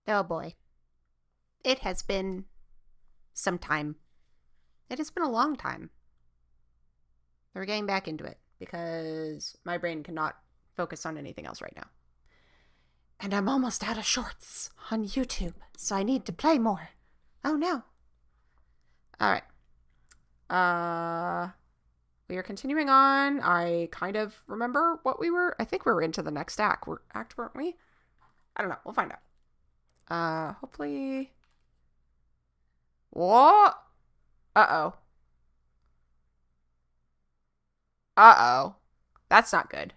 Oh boy. It has been some time. It has been a long time. We're getting back into it because my brain cannot focus on anything else right now. And I'm almost out of shorts on YouTube, so I need to play more. Oh no. Alright. We are continuing on. I kind of remember what we were. I think we were into the next act, weren't we? I don't know. We'll find out. Hopefully. What? Uh-oh. Uh-oh. That's not good.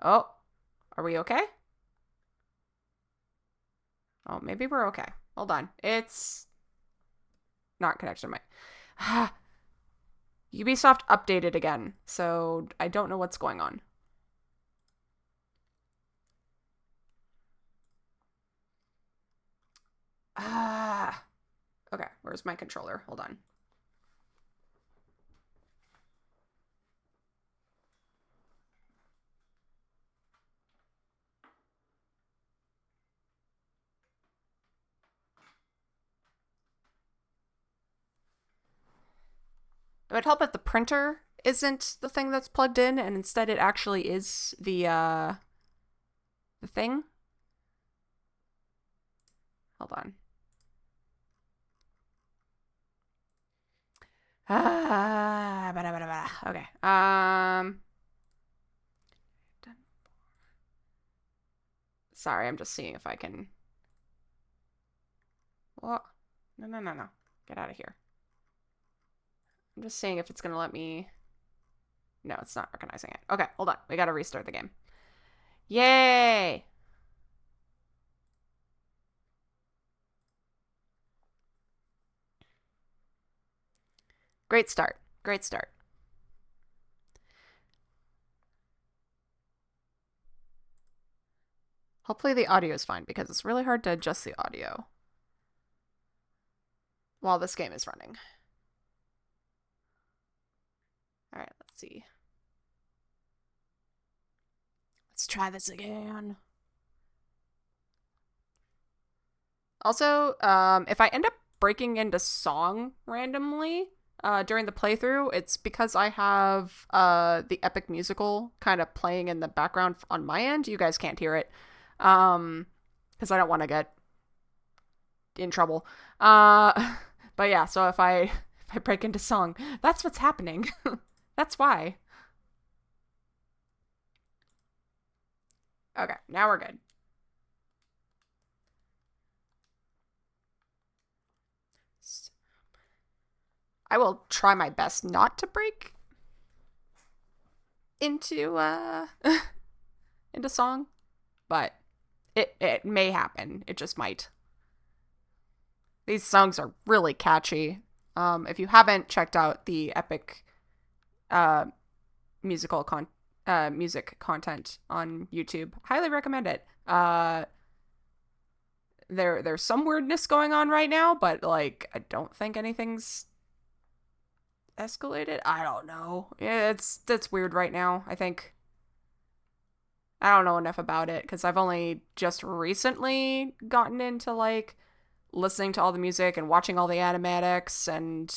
Oh. Are we okay? Oh, maybe we're okay. Hold on. It's not connection to my... Ubisoft updated again, so I don't know what's going on. Ah. Okay, where's my controller? Hold on. It would help if the printer isn't the thing that's plugged in, and instead it actually is the thing. Hold on. Okay. Sorry, I'm just seeing if I can. What? No, no, no, no. Get out of here. I'm just seeing if it's gonna let me. No, it's not recognizing it. Okay, hold on. We gotta restart the game. Yay! Great start. Great start. Hopefully the audio is fine because it's really hard to adjust the audio while this game is running. All right, let's see. Let's try this again. Also, if I end up breaking into song randomly during the playthrough, it's because I have the epic musical kind of playing in the background on my end. You guys can't hear it because I don't want to get in trouble. But yeah, so if I break into song, that's what's happening. That's why. Okay, now we're good. I will try my best not to break into into song, but it may happen. It just might. These songs are really catchy. If you haven't checked out the epic uh, music content on YouTube, highly recommend it. There's some weirdness going on right now, but like I don't think anything's escalated. I don't know. Yeah, it's weird right now. I think I don't know enough about it because I've only just recently gotten into like listening to all the music and watching all the animatics and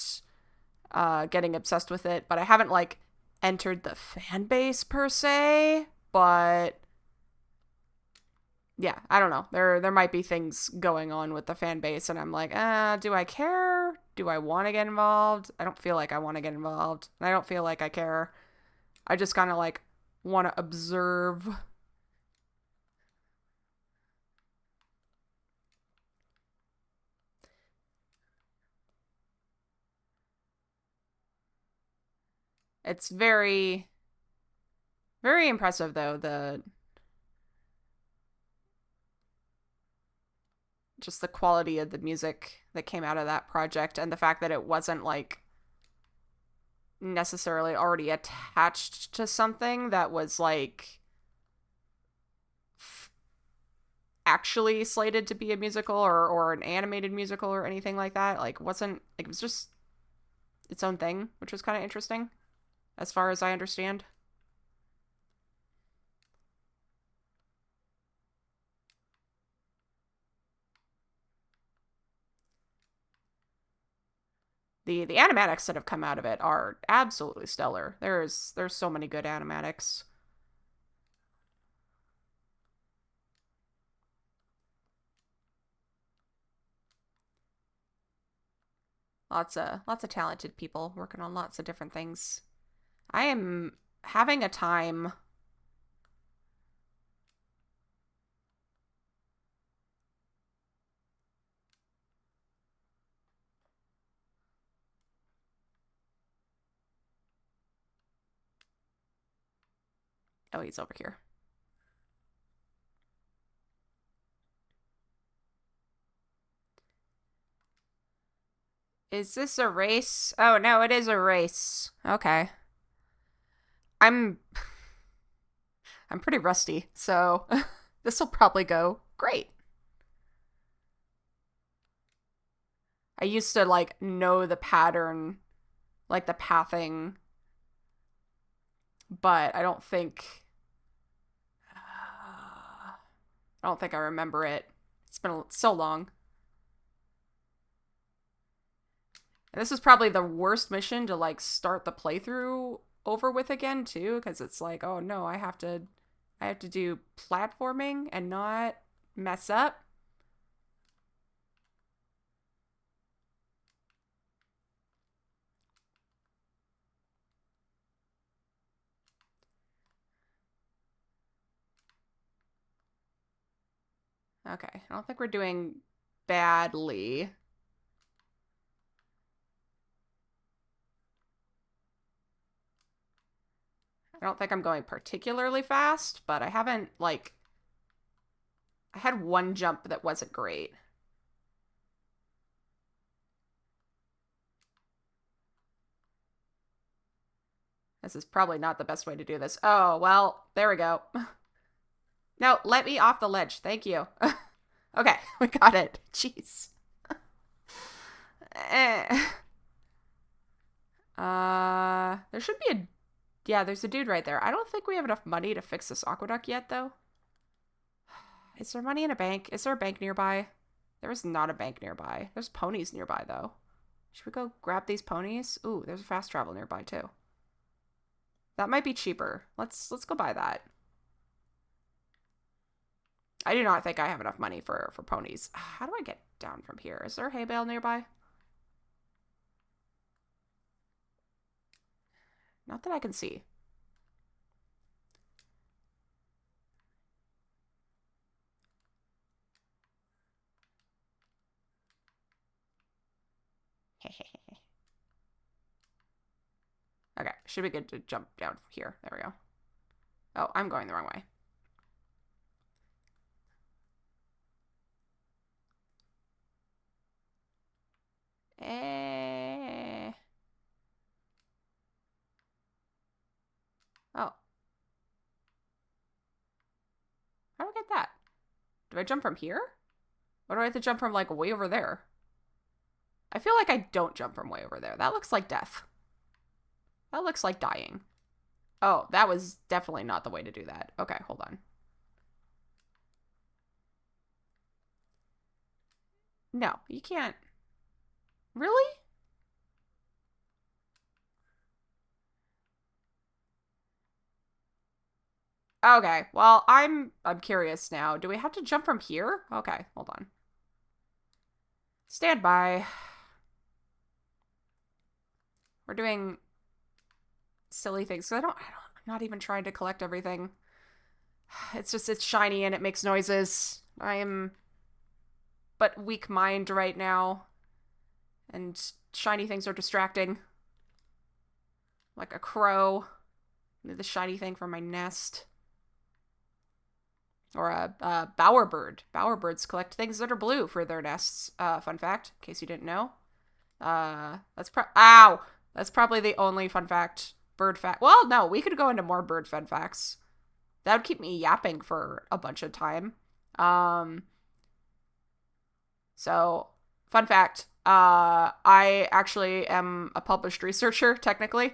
getting obsessed with it. But I haven't like entered the fan base per se. But yeah, I don't know. There might be things going on with the fan base, and I'm like, do I care? Do I want to get involved? I don't feel like I want to get involved. I don't feel like I care. I just kind of like want to observe. It's very, very impressive though. The just the quality of the music that came out of that project and the fact that it wasn't like necessarily already attached to something that was like actually slated to be a musical or an animated musical or anything like that. Like wasn't like it was just its own thing, which was kind of interesting as far as I understand. The animatics that have come out of it are absolutely stellar. There's so many good animatics. Lots of talented people working on lots of different things. I am having a time. Oh, he's over here. Is this a race? Oh, no, it is a race. Okay. I'm I'm pretty rusty, so this will probably go great. I used to like know the pattern, like the pathing, but I don't think I remember it. It's been so long. And this is probably the worst mission to like start the playthrough over with again too, because it's like, oh no, I have to do platforming and not mess up. Okay, I don't think we're doing badly. I don't think I'm going particularly fast, but I haven't like I had one jump that wasn't great. This is probably not the best way to do this. Oh, well, there we go. No, let me off the ledge. Thank you. Okay, we got it. Jeez. There should be a. Yeah, there's a dude right there. I don't think we have enough money to fix this aqueduct yet, though. Is there money in a bank? Is there a bank nearby? There is not a bank nearby. There's ponies nearby, though. Should we go grab these ponies? Ooh, there's a fast travel nearby, too. That might be cheaper. Let's go buy that. I do not think I have enough money for ponies. How do I get down from here? Is there a hay bale nearby? Not that I can see. Okay, should be good to jump down here. There we go. Oh, I'm going the wrong way. Eh. Oh. How do I get that? Do I jump from here? Or do I have to jump from like way over there? I feel like I don't jump from way over there. That looks like death. That looks like dying. Oh, that was definitely not the way to do that. Okay, hold on. No, you can't. Really? Okay, well, I'm curious now. Do we have to jump from here? Okay, hold on. Stand by. We're doing silly things. So I'm not even trying to collect everything. It's shiny and it makes noises. I am but weak mind right now. And shiny things are distracting. Like a crow. The shiny thing from my nest. Or a bowerbird. Bowerbirds collect things that are blue for their nests. Fun fact, in case you didn't know. Ow! That's probably the only fun fact. Bird fact. Well, no, we could go into more bird fun facts. That would keep me yapping for a bunch of time. Um, so, fun fact. I actually am a published researcher, technically.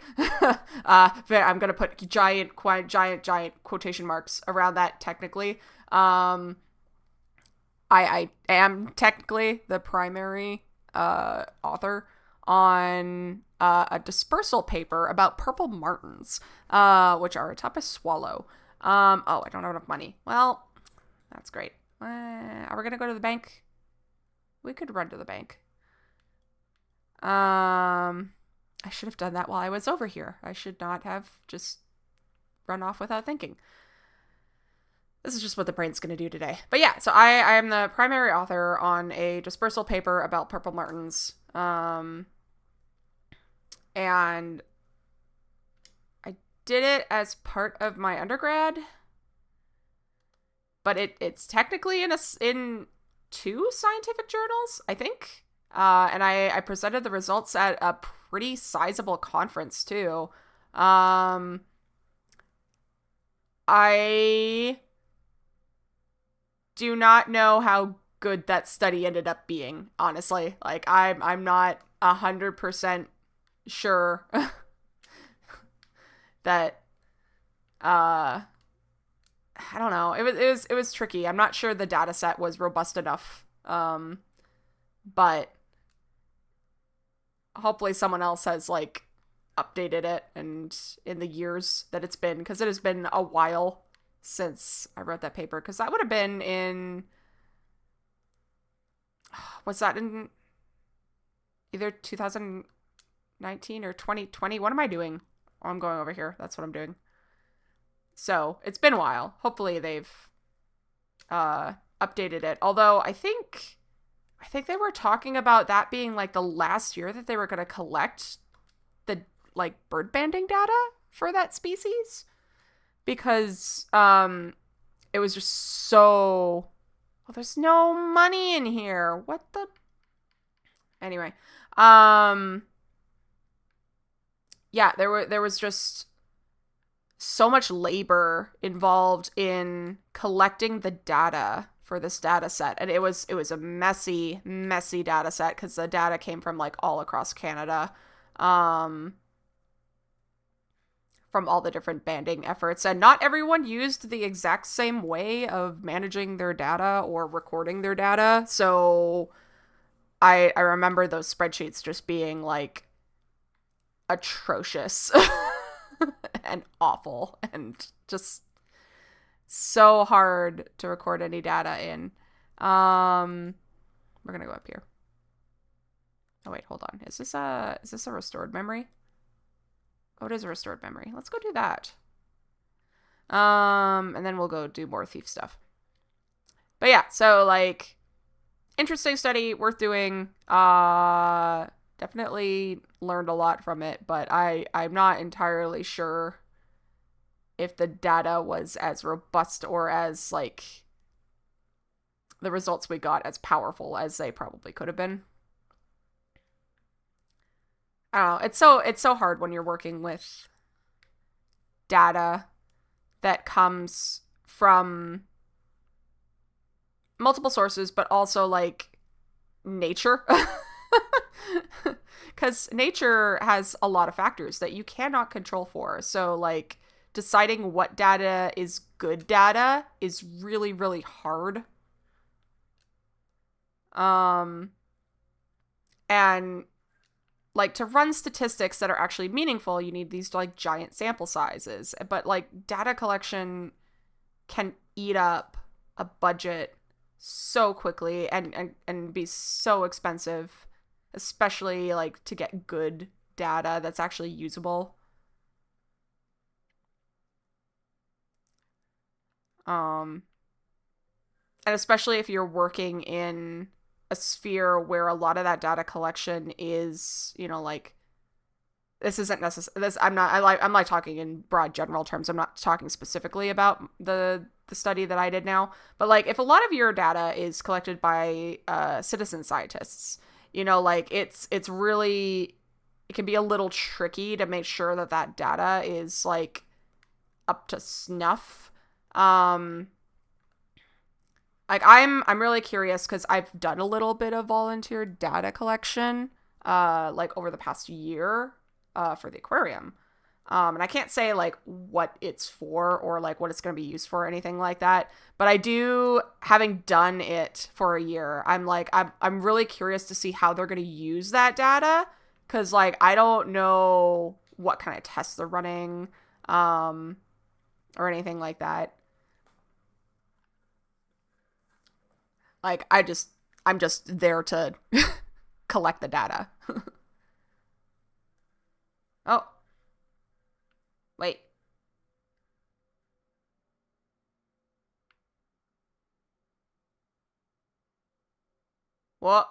I'm gonna put giant quotation marks around that, technically. I am technically the primary author on a dispersal paper about purple martins, which are a type of swallow. Oh, I don't have enough money. Well, that's great. Are we going to go to the bank? We could run to the bank. I should have done that while I was over here. I should not have just run off without thinking. This is just what the brain's going to do today. But yeah, so I am the primary author on a dispersal paper about purple martins. And I did it as part of my undergrad. But it's technically in 2 scientific journals, I think. And I presented the results at a pretty sizable conference, too. I do not know how good that study ended up being, honestly. Like, I'm not 100% sure that, I don't know. It was tricky. I'm not sure the data set was robust enough. But hopefully someone else has, like, updated it and in the years that it's been, because it has been a while since I wrote that paper, because that would have been in, was that in either 2019 or 2020? What am I doing? Oh, I'm going over here. That's what I'm doing. So it's been a while. Hopefully they've updated it. Although I think they were talking about that being like the last year that they were going to collect the like bird banding data for that species, because it was just so, well, there's no money in here. What the? Anyway, yeah, there was just so much labor involved in collecting the data for this data set, and it was a messy data set, because the data came from like all across Canada, from all the different banding efforts, and not everyone used the exact same way of managing their data or recording their data. So I remember those spreadsheets just being like atrocious and awful and just so hard to record any data in. We're gonna go up here. Oh wait, hold on. Is this a restored memory? Oh, it is a restored memory. Let's go do that. And then we'll go do more thief stuff. But yeah, so like, interesting study, worth doing. Definitely learned a lot from it, but I'm not entirely sure if the data was as robust or as like the results we got as powerful as they probably could have been. I don't know. It's so hard when you're working with data that comes from multiple sources, but also like nature. Because nature has a lot of factors that you cannot control for. So like deciding what data is good data is really, really hard. And like, to run statistics that are actually meaningful, you need these like giant sample sizes. But like, data collection can eat up a budget so quickly and be so expensive, especially like to get good data that's actually usable. And especially if you're working in a sphere where a lot of that data collection is, you know, like, this isn't necessary. I'm like talking in broad general terms. I'm not talking specifically about the study that I did now. But like, if a lot of your data is collected by citizen scientists, you know, like, it's really, it can be a little tricky to make sure that that data is like up to snuff. Like, I'm really curious, because I've done a little bit of volunteer data collection, like over the past year, for the aquarium. And I can't say like what it's for or like what it's going to be used for or anything like that. But I do, having done it for a year, I'm really curious to see how they're going to use that data Because, like, I don't know what kind of tests they're running um, or anything like that. Like, I'm just there to collect the data. Oh, wait. What?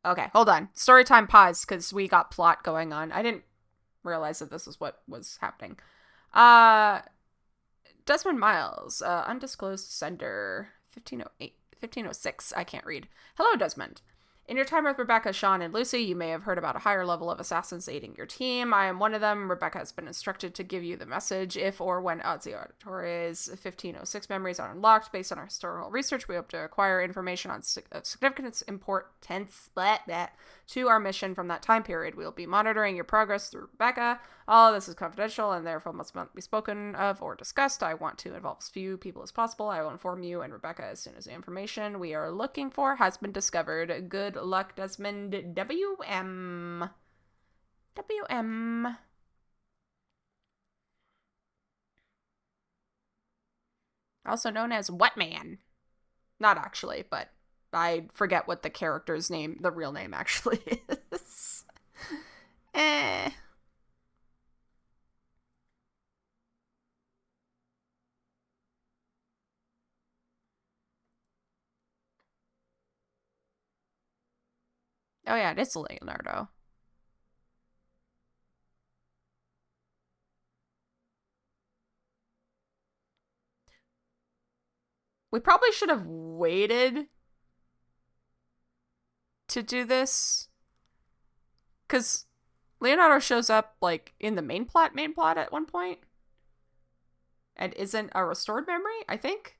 Okay, hold on. Storytime pause because we got plot going on. I didn't realize that this is what was happening. Uh, Desmond Miles, undisclosed sender, 1508, 1506. I can't read. Hello, Desmond. In your time with Rebecca, Sean, and Lucy, you may have heard about a higher level of assassins aiding your team. I am one of them. Rebecca has been instructed to give you the message if or when Ozzy Auditore's 1506 memories are unlocked. Based on our historical research, we hope to acquire information on significant importance to our mission from that time period. We will be monitoring your progress through Rebecca. All of this is confidential and therefore must not be spoken of or discussed. I want to involve as few people as possible. I will inform you and Rebecca as soon as the information we are looking for has been discovered. Good luck, Desmond. WM. WM. Also known as Wetman. Not actually, but I forget what the character's name, the real name actually is. eh. Oh yeah, it is Leonardo. We probably should have waited to do this because Leonardo shows up like in the main plot at one point and isn't a restored memory, I think.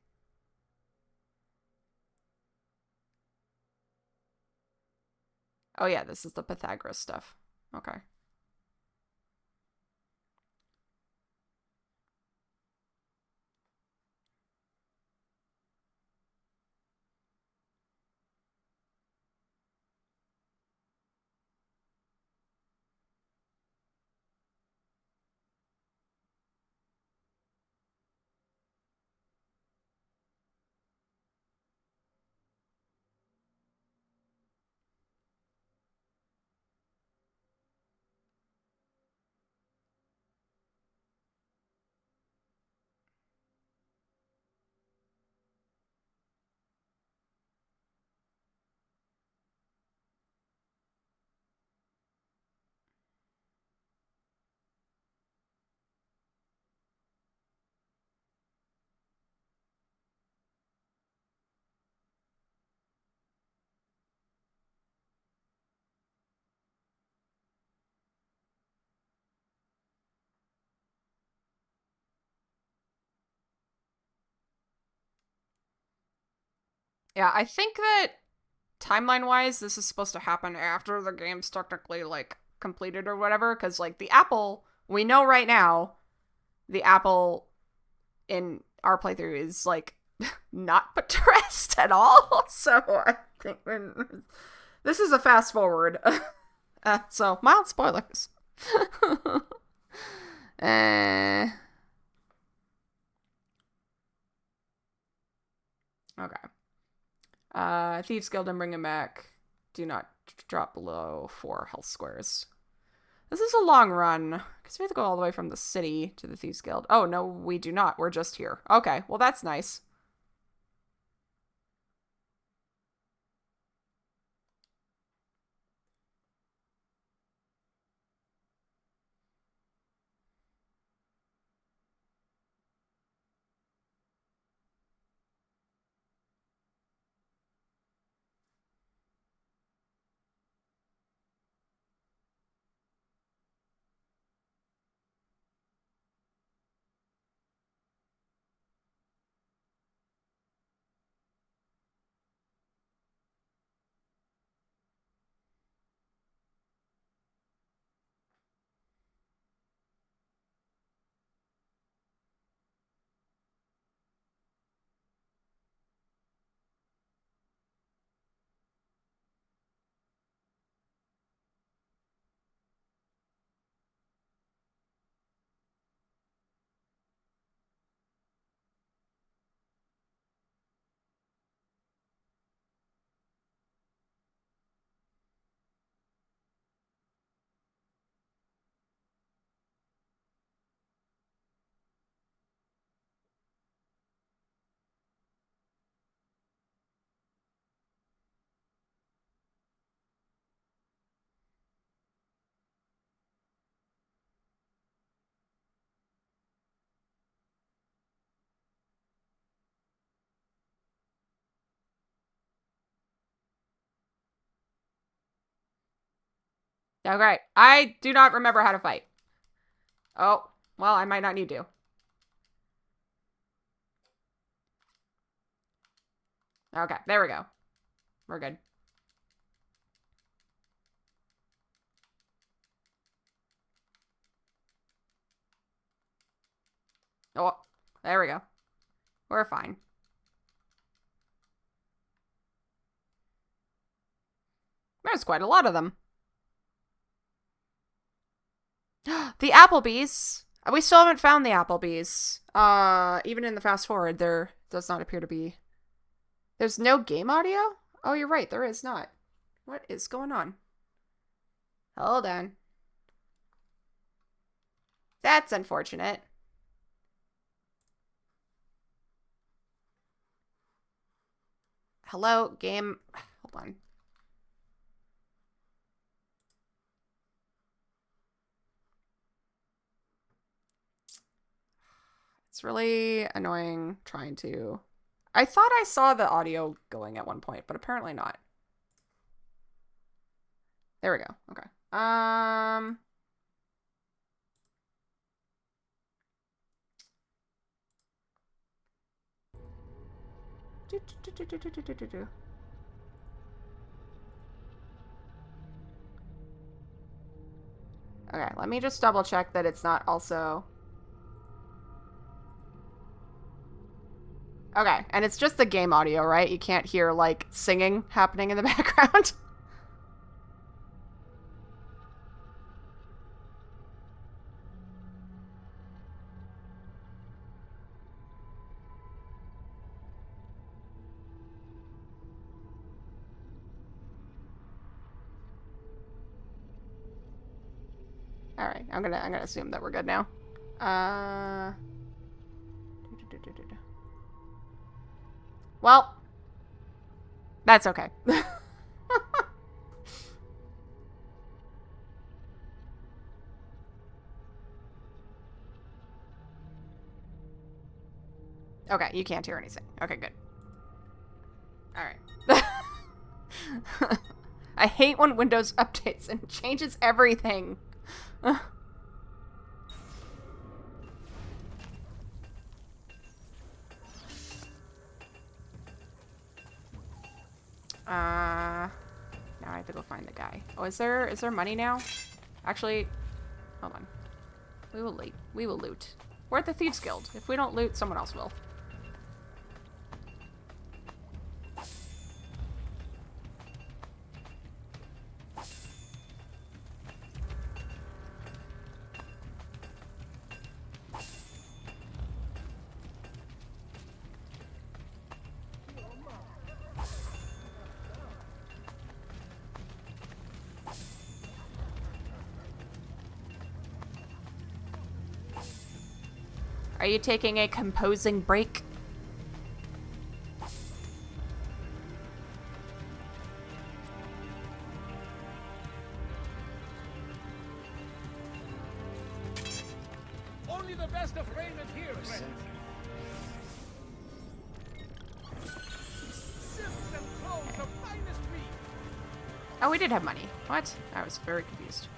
Oh yeah, this is the Pythagoras stuff. Okay. Yeah, I think that timeline wise, this is supposed to happen after the game's technically like completed or whatever. Because like the apple, we know right now, the apple in our playthrough is like not put to rest at all. So I think this is a fast forward. So mild spoilers. uh, okay. Thieves Guild and bring him back. Do not drop below 4 health squares. This is a long run, because we have to go all the way from the city to the Thieves Guild. Oh, no, we do not. We're just here. Okay, well, that's nice. Oh, great. I do not remember how to fight. Oh, well, I might not need to. Okay, there we go. We're good. Oh, there we go. We're fine. There's quite a lot of them. The Applebee's. We still haven't found the Applebee's. Even in the fast forward, there does not appear to be. There's no game audio? Oh, you're right. There is not. What is going on? Hold on. That's unfortunate. Hello, game. Hold on. It's really annoying trying to... I thought I saw the audio going at one point, but apparently not. There we go. Okay. Okay, let me just double check that it's not also... Okay, and it's just the game audio, right? You can't hear, like, singing happening in the background. Alright, I'm gonna assume that we're good now. Well, that's okay. Okay, you can't hear anything. Okay, good. Alright. I hate when Windows updates and changes everything. Now I have to go find the guy. Oh, is there money now? Actually, hold on. We will loot. We're at the Thieves Guild. If we don't loot, someone else will. Are you taking a composing break? Only the best of raiment here, friends. Silks and clothes of finest weave. Oh, we did have money. What? I was very confused.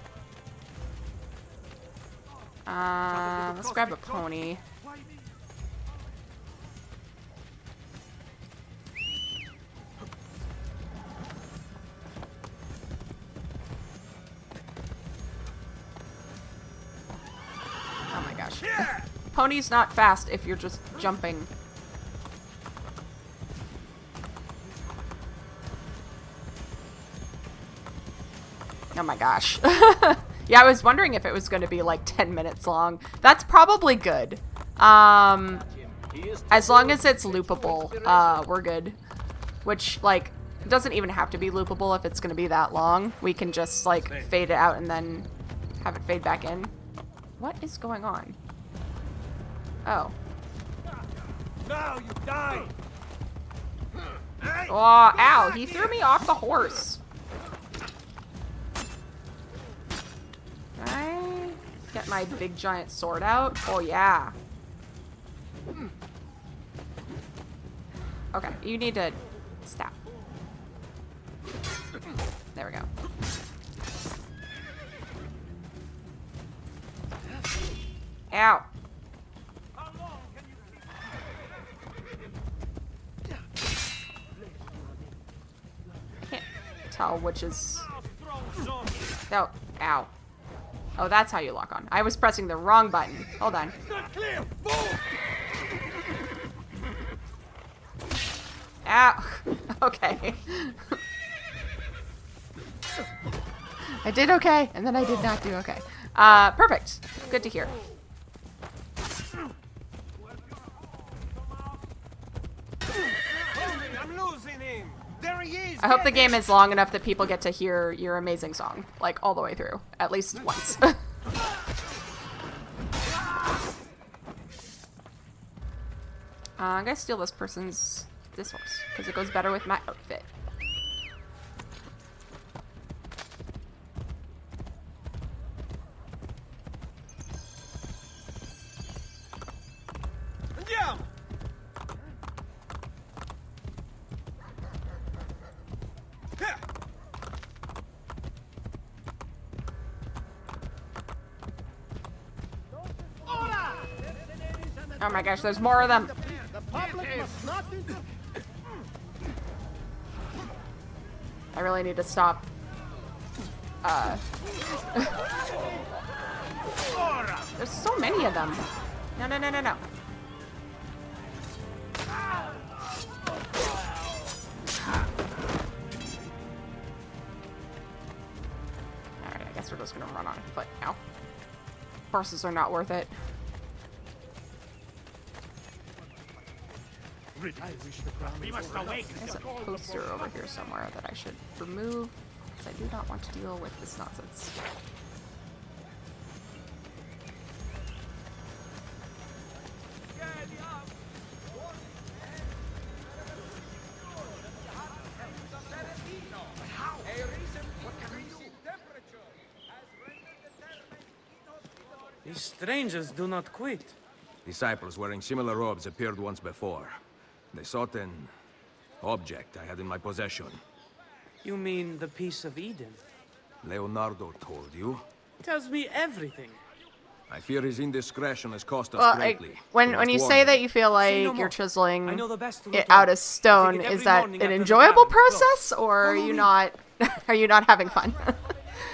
Let's grab a pony. Oh my gosh. Pony's not fast if you're just jumping. Oh my gosh. Yeah, I was wondering if it was going to be like 10 minutes long. That's probably good. As long as it's loopable, we're good. Which, like, it doesn't even have to be loopable if it's going to be that long. We can just, like, fade it out and then have it fade back in. What is going on? Oh. Now you die. Oh, ow. He threw me off the horse. Can I get my big giant sword out? Oh, yeah. Okay, you need to stop. There we go. Ow. How long can you keep Can't tell which is... throw some? Oh, ow. Oh, that's how you lock on. I was pressing the wrong button. Hold on. Not clear. Move. Ow. Okay. I did okay, and then I did not do okay. Perfect. Good to hear. I'm losing him. There he is. I hope the game is long enough that people get to hear your amazing song, like, all the way through. At least once. I'm gonna steal this horse, because it goes better with my outfit. Andiamo. Oh my gosh, there's more of them. I really need to stop. There's so many of them. No, no, no, no, no. Alright, I guess we're just gonna run on foot now. Horses are not worth it. There's a poster over here somewhere that I should remove, because I do not want to deal with this nonsense. These strangers do not quit. Disciples wearing similar robes appeared once before. They sought an object I had in my possession. You mean the piece of Eden? Leonardo told you? Tells me everything. I fear his indiscretion has cost us Well, greatly. when you say that you feel like Say no more. you're chiseling I know the best route it home. out of stone, I take it is every that morning an after the enjoyable tavern closes. process, or are Follow you me. not? Are you not having fun?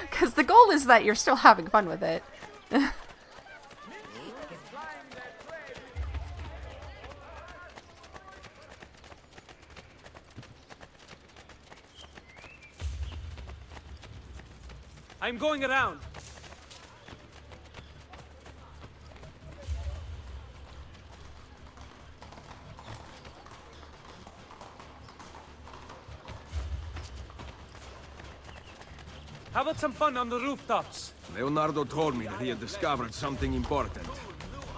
Because the goal is that you're still having fun with it. I'm going around. How about some fun on the rooftops? Leonardo told me that he had discovered something important.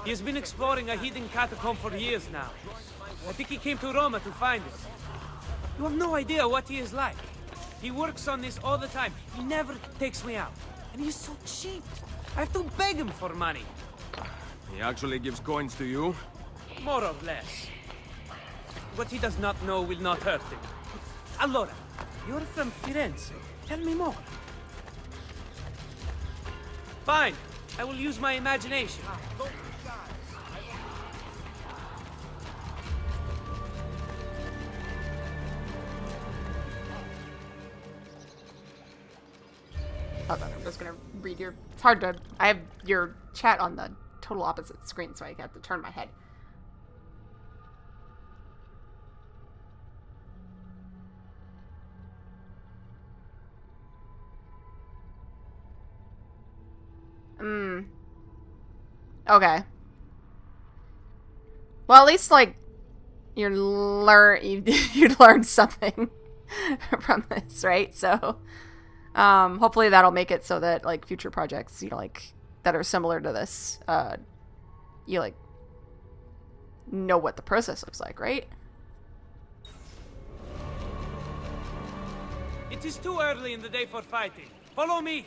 He has been exploring a hidden catacomb for years now. I think he came to Roma to find it. You have no idea what he is like. He works on this all the time. He never takes me out. And he's so cheap. I have to beg him for money. He actually gives coins to you? More or less. What he does not know will not hurt him. Allora, you're from Firenze. Tell me more. Fine. I will use my imagination. Hold on, I'm just gonna read your... It's hard to... I have your chat on the total opposite screen, so I have to turn my head. Okay. Well, at least, like, you learned something from this, right? So... hopefully that'll make it so that, like, future projects, you know, like, that are similar to this, you, like, know what the process looks like, right? It is too early in the day for fighting. Follow me.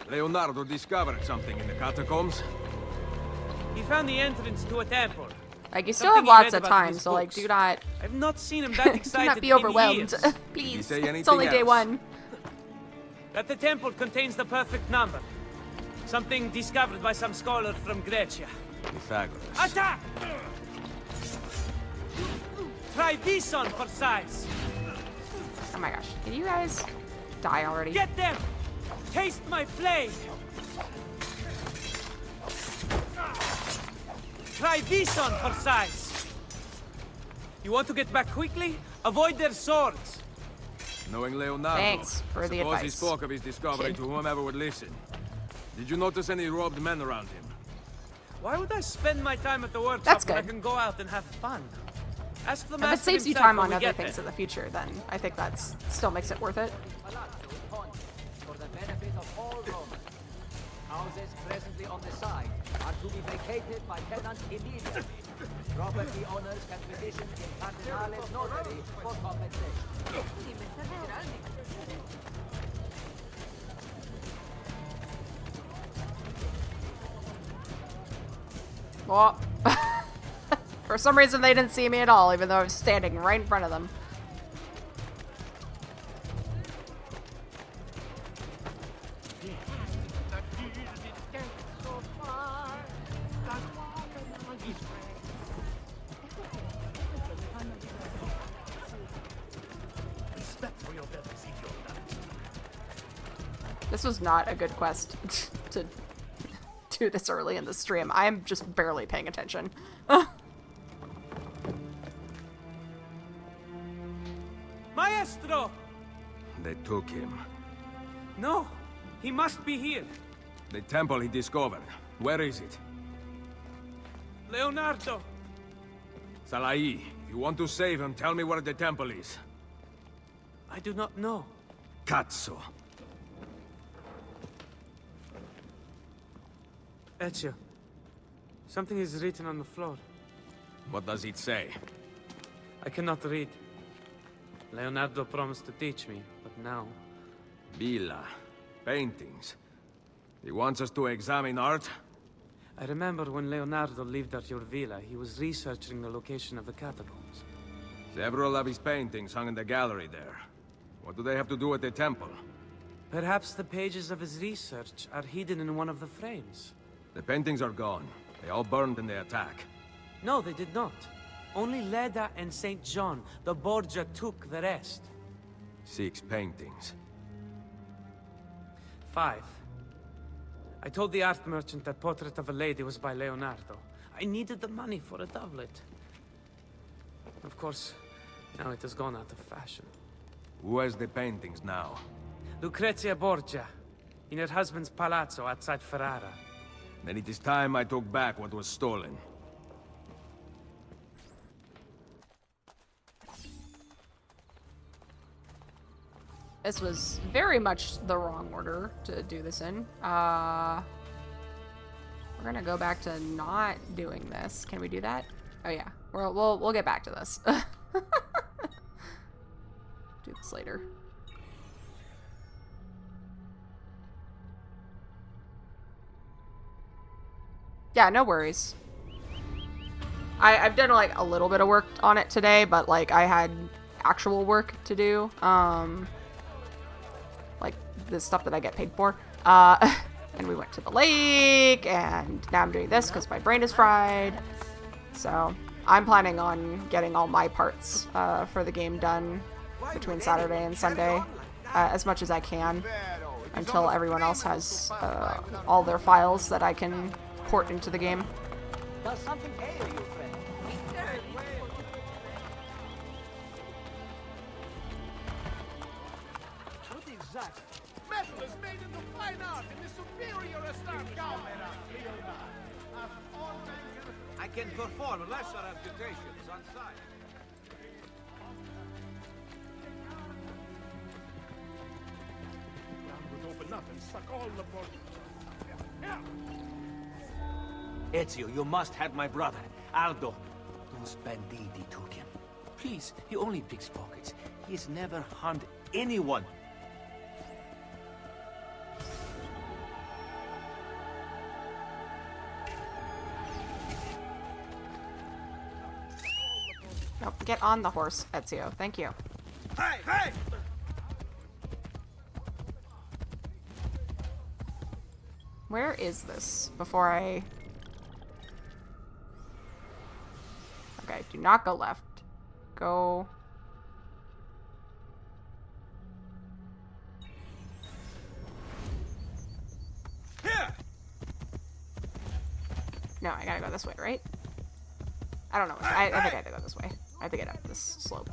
Leonardo discovered something in the catacombs. He found the entrance to a temple. Like, you still Something have he lots read of about in time, his so, like, books. do not... I've not seen him that do excited not be in overwhelmed. years. Did he Please. say It's anything only day else? one. that the temple contains the perfect number. Something discovered by some scholar from Grecia. Pythagoras. Attack! Try this on for size. Oh my gosh. Can you guys die already? Get them! Taste my blade! Try this on for size. You want to get back quickly? Avoid their swords. Knowing Leonardo, Thanks for the suppose advice, he spoke of his discovery kid. to whomever would listen. Did you notice any robed men around him? Why would I spend my time at the workshop That's when I good. can go out and have fun? Ask the If it master saves you himself time when on we other get things there. in the future, then I think that's still makes it worth it. For the benefit of all Romans. Houses presently on the side are to be vacated by tenants immediately. Property owners can petition in Cardinale's notary for compensation. Well, for some reason they didn't see me at all, even though I was standing right in front of them. This was not a good quest to do this early in the stream. I'm just barely paying attention. Maestro! They took him. No, he must be here. The temple he discovered. Where is it? Leonardo! Salai, you want to save him, tell me where the temple is. I do not know. Cazzo. Ezio, something is written on the floor. What does it say? I cannot read. Leonardo promised to teach me, but now... Villa. Paintings. He wants us to examine art? I remember when Leonardo lived at your villa, he was researching the location of the catacombs. Several of his paintings hung in the gallery there. What do they have to do with the temple? Perhaps the pages of his research are hidden in one of the frames. The paintings are gone. They all burned in the attack. No, they did not. Only Leda and St. John, the Borgia, took the rest. 6 paintings. 5. I told the art merchant that Portrait of a Lady was by Leonardo. I needed the money for a doublet. Of course, now it has gone out of fashion. Who has the paintings now? Lucrezia Borgia, in her husband's palazzo outside Ferrara. Then it is time I took back what was stolen. This was very much the wrong order to do this in. We're gonna go back to not doing this. Can we do that? Oh yeah, we'll get back to this. Do this later. Yeah, no worries. I've done like a little bit of work on it today, but like I had actual work to do. Like the stuff that I get paid for. And we went to the lake, and now I'm doing this because my brain is fried. So I'm planning on getting all my parts for the game done between Saturday and Sunday, as much as I can, until everyone else has all their files that I can port into the game. Does something ail you, friend? What exactly? Metal is made into fine art in the superior esteem. I can perform lesser amputations on site. Would open up and suck all the blood. Ezio, you must have my brother, Aldo. Those banditti took him. Please, he only picks pockets. He has never harmed anyone. Nope, get on the horse, Ezio. Thank you. Hey, hey! Where is this? Before I... Okay, do not go left. Go... No, I gotta go this way, right? I don't know. I think I have to go this way. I have to get up this slope.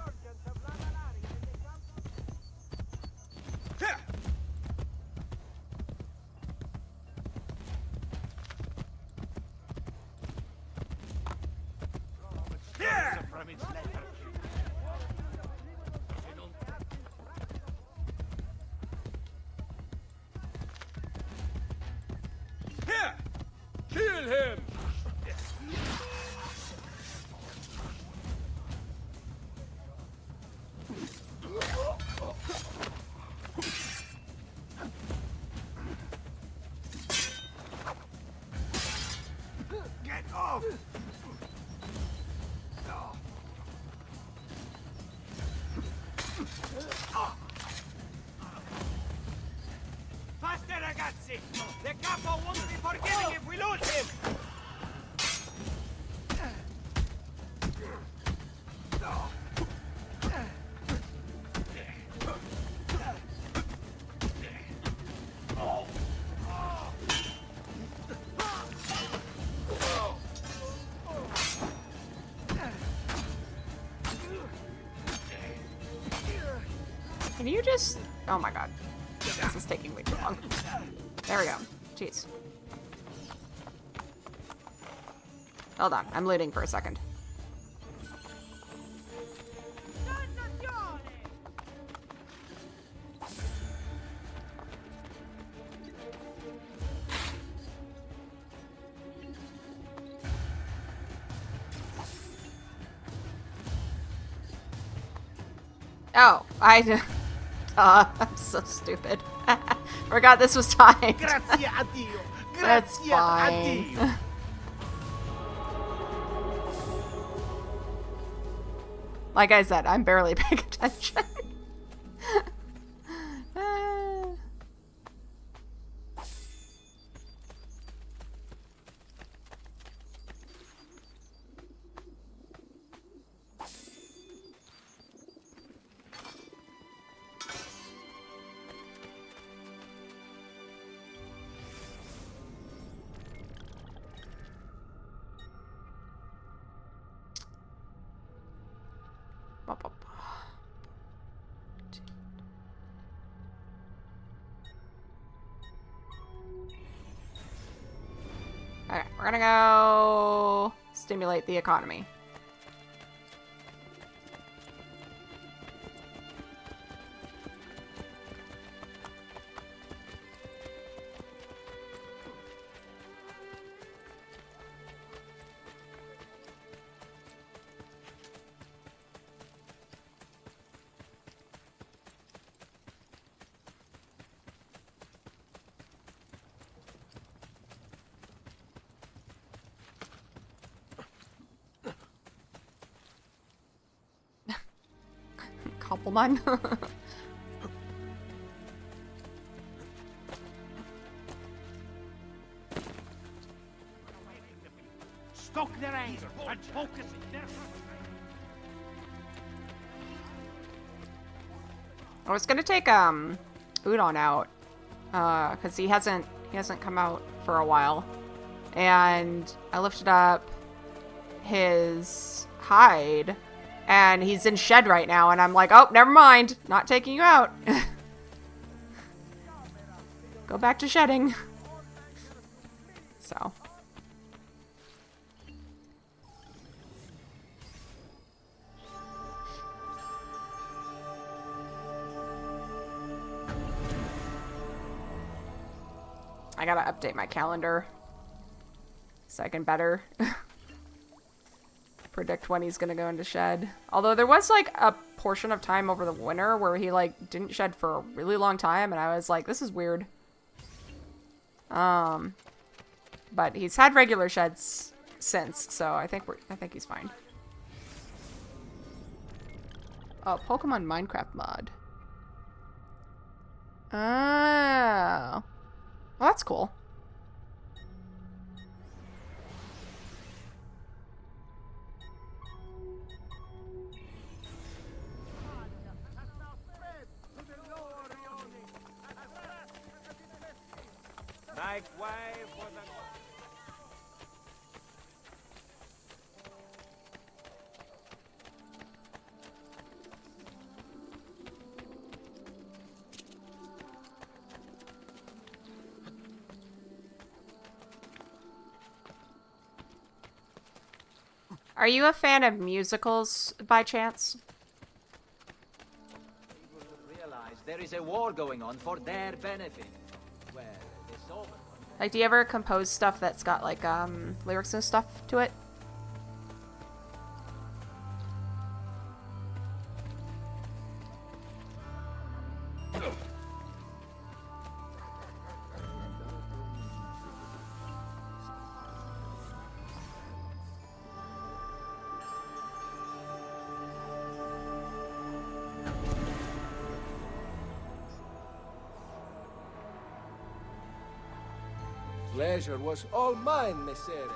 Kill him! Get off! Faster, ragazzi! The capo won't be forgiving if we lose him! Can you just... Oh my god. This is taking way too long. There we go. Jeez. Hold on. I'm looting for a second. Oh, I'm so stupid. Forgot this was timed. Grazie a Dio! That's Grazie a fine. Dio! Like I said, I'm barely paying attention. Okay, we're gonna go stimulate the economy. Koppelmann. Stoke their anger and focus their... I was gonna take Udon out, cause he hasn't come out for a while, and I lifted up his hide, and he's in shed right now, and I'm like, oh, never mind, not taking you out. Go back to shedding. So. I gotta update my calendar so I can better predict when he's gonna go into shed. Although there was like a portion of time over the winter where he like didn't shed for a really long time, and I was like, this is weird. But he's had regular sheds since, so I think he's fine. Oh, Pokemon Minecraft mod. Oh. Well, that's cool. make way for the... Are you a fan of musicals by chance? People should realize there is a war going on for their benefit. Well, this over. Like, do you ever compose stuff that's got, like, lyrics and stuff to it? Pleasure was all mine, Messere.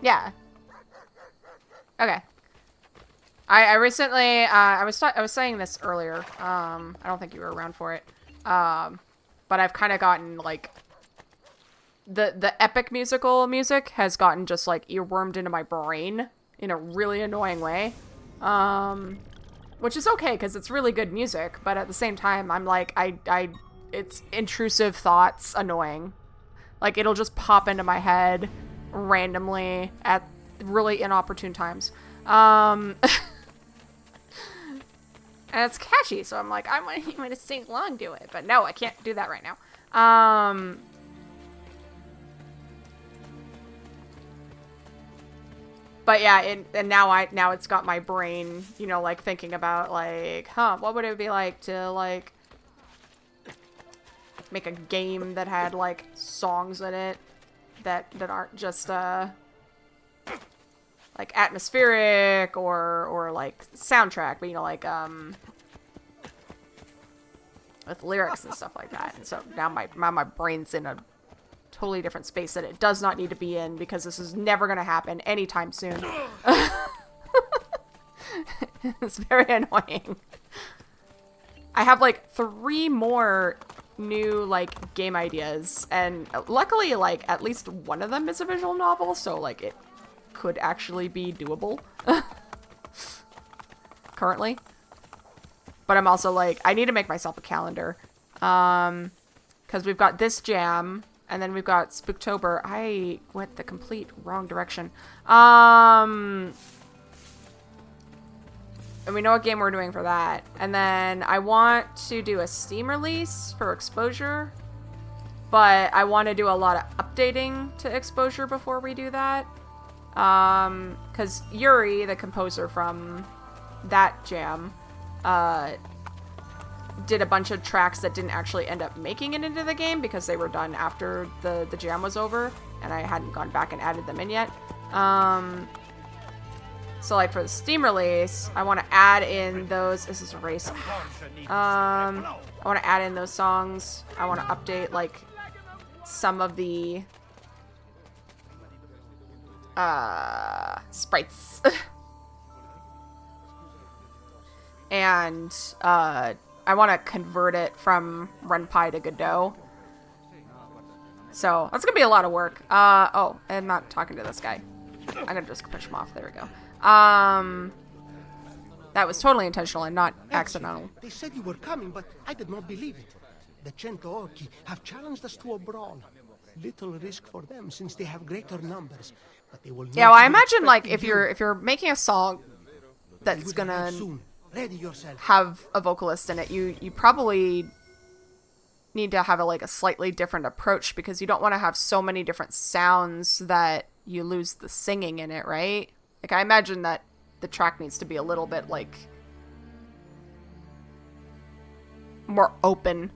Yeah. Okay. I recently I was saying this earlier. I don't think you were around for it. But I've kind of gotten like the epic musical music has gotten just like earwormed into my brain in a really annoying way. Which is okay because it's really good music, but at the same time I'm like it's intrusive thoughts annoying. Like it'll just pop into my head randomly at really inopportune times. And it's catchy, so I'm like, I want to sing along to it, but no, I can't do that right now. But yeah, and now it's got my brain, you know, like thinking about like, what would it be like to like make a game that had like songs in it that aren't just like atmospheric or like soundtrack, but you know, like with lyrics and stuff like that. And so now my brain's in a totally different space that it does not need to be in because this is never gonna happen anytime soon. It's very annoying. I have like 3 more new like game ideas, and luckily like at least one of them is a visual novel, so like it could actually be doable currently. But I'm also like, I need to make myself a calendar because we've got this jam and then we've got Spooktober. I went the complete wrong direction. And we know what game we're doing for that. And then I want to do a Steam release for Exposure. But I want to do a lot of updating to Exposure before we do that. Because Yuri, the composer from that jam, did a bunch of tracks that didn't actually end up making it into the game because they were done after the jam was over. And I hadn't gone back and added them in yet. So, like, for the Steam release, I want to add in those... This is a race. I want to add in those songs. I want to update, like, some of the... sprites. And, I want to convert it from Ren'Py to Godot. So, that's going to be a lot of work. Oh, I'm not talking to this guy. I'm going to just push him off. There we go. That was totally intentional and not accidental. They said you were coming, but I did not believe it. The Cento Orchi have challenged us to a brawl. Little risk for them since they have greater numbers, but they will not. Yeah, well, I be imagine like expecting if you're making a song that's gonna soon. Ready yourself. have a vocalist in it, you probably need to have a slightly different approach because you don't want to have so many different sounds that you lose the singing in it, right? Like, I imagine that the track needs to be a little bit, like, more open.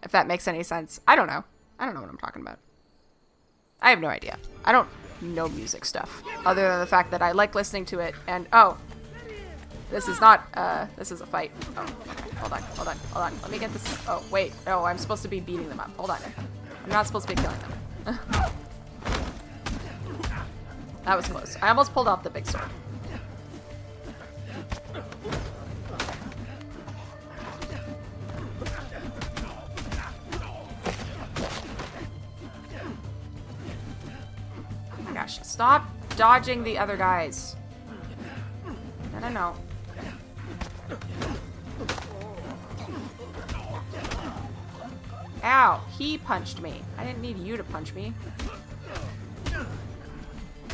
If that makes any sense. I don't know. I don't know what I'm talking about. I have no idea. I don't know music stuff. Other than the fact that I like listening to it and... Oh. This is not, this is a fight. Oh, okay. Hold on. Let me get this. Oh, wait. No, I'm supposed to be beating them up. Hold on. I'm not supposed to be killing them. That was close. I almost pulled off the big sword. Oh my gosh. Stop dodging the other guys. No. Ow, he punched me. I didn't need you to punch me.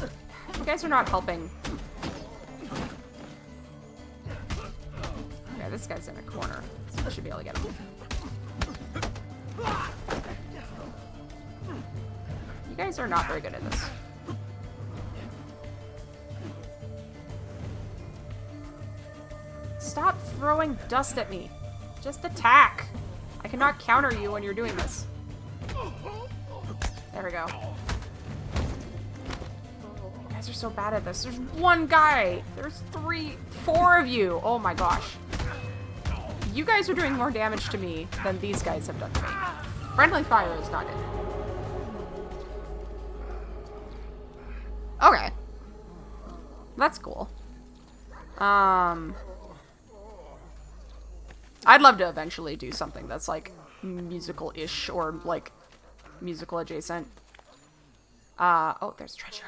You guys are not helping. Yeah, this guy's in a corner, so I should be able to get him. You guys are not very good at this. Stop throwing dust at me. Just attack. I cannot counter you when you're doing this. There we go. You guys are so bad at this. There's one guy. There's 4 of you. Oh my gosh. You guys are doing more damage to me than these guys have done to me. Friendly fire is not it. Okay. That's cool. I'd love to eventually do something that's, like, musical-ish or, like, musical adjacent. Oh, there's treasure.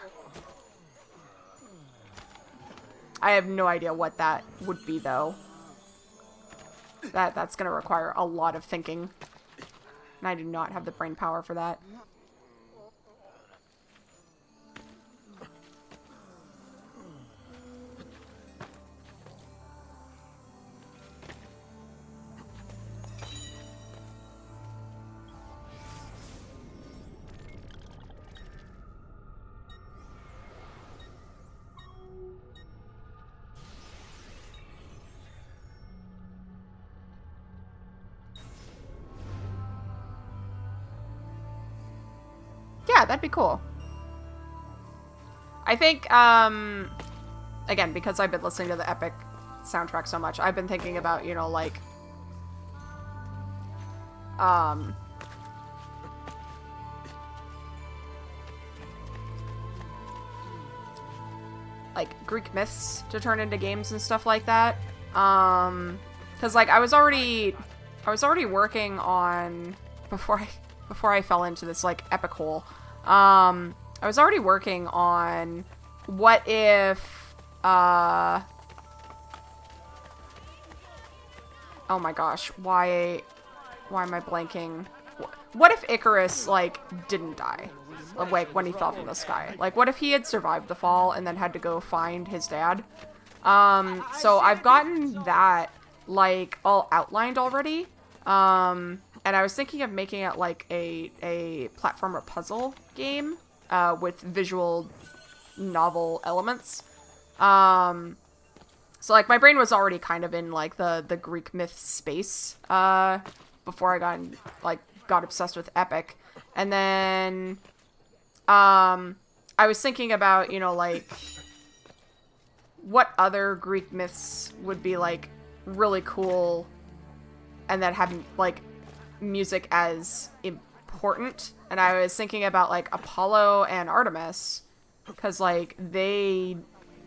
I have no idea what that would be, though. That's gonna require a lot of thinking. And I do not have the brain power for that. Yeah, that'd be cool. I think, again, because I've been listening to the Epic soundtrack so much, I've been thinking about, you know, like, Greek myths to turn into games and stuff like that. Because, like, I was already working on, before I fell into this, like, epic hole, I was already working on what if, oh my gosh, why am I blanking? What if Icarus, like, didn't die? Like, when he fell from the sky? Like, what if he had survived the fall and then had to go find his dad? So I've gotten that, like, all outlined already. And I was thinking of making it like a platformer puzzle game with visual novel elements. So like my brain was already kind of in like the Greek myth space before I got obsessed with Epic. And then I was thinking about, you know, like what other Greek myths would be like really cool and that have like music as important. And I was thinking about like Apollo and Artemis because like they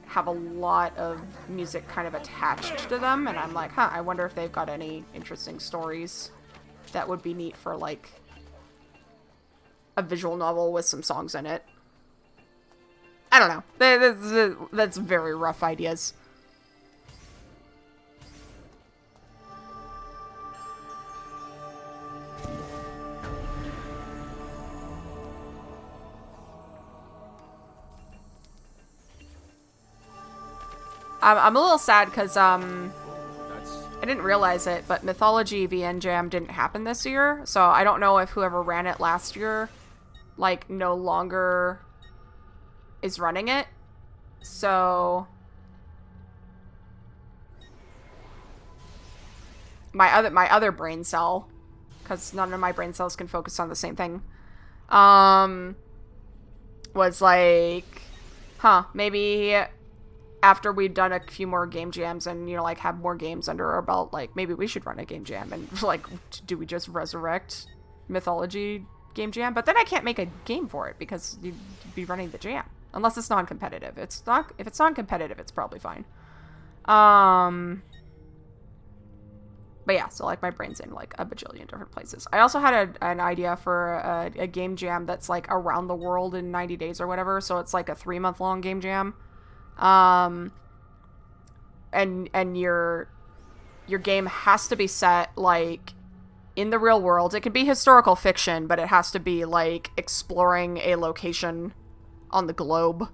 have a lot of music kind of attached to them, and I'm like, I wonder if they've got any interesting stories that would be neat for like a visual novel with some songs in it. I don't know. That's very rough ideas. I'm a little sad because, I didn't realize it, but Mythology VN Jam didn't happen this year, so I don't know if whoever ran it last year, like, no longer is running it. So my other brain cell, because none of my brain cells can focus on the same thing, was like, maybe after we'd done a few more game jams and, you know, like, have more games under our belt, like, maybe we should run a game jam. And, like, do we just resurrect Mythology game jam? But then I can't make a game for it because you'd be running the jam. Unless it's non-competitive. If it's non-competitive, it's probably fine. But yeah, so, like, my brain's in, like, a bajillion different places. I also had an idea for a game jam that's, like, around the world in 90 days or whatever. So it's, like, a 3-month-long game jam. And your game has to be set, like, in the real world. It can be historical fiction, but it has to be, like, exploring a location on the globe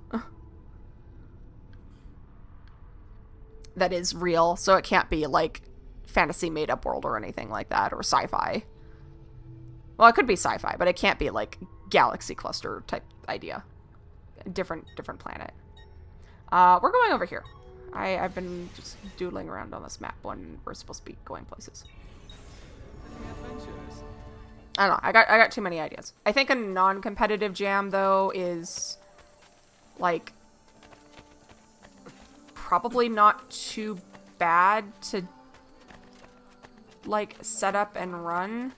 that is real. So it can't be, like, fantasy made-up world or anything like that, or sci-fi. Well, it could be sci-fi, but it can't be, like, galaxy cluster type idea. Different planet. We're going over here. I've been just doodling around on this map when we're supposed to be going places. I don't know. I got too many ideas. I think a non-competitive jam, though, is, like, probably not too bad to, like, set up and run.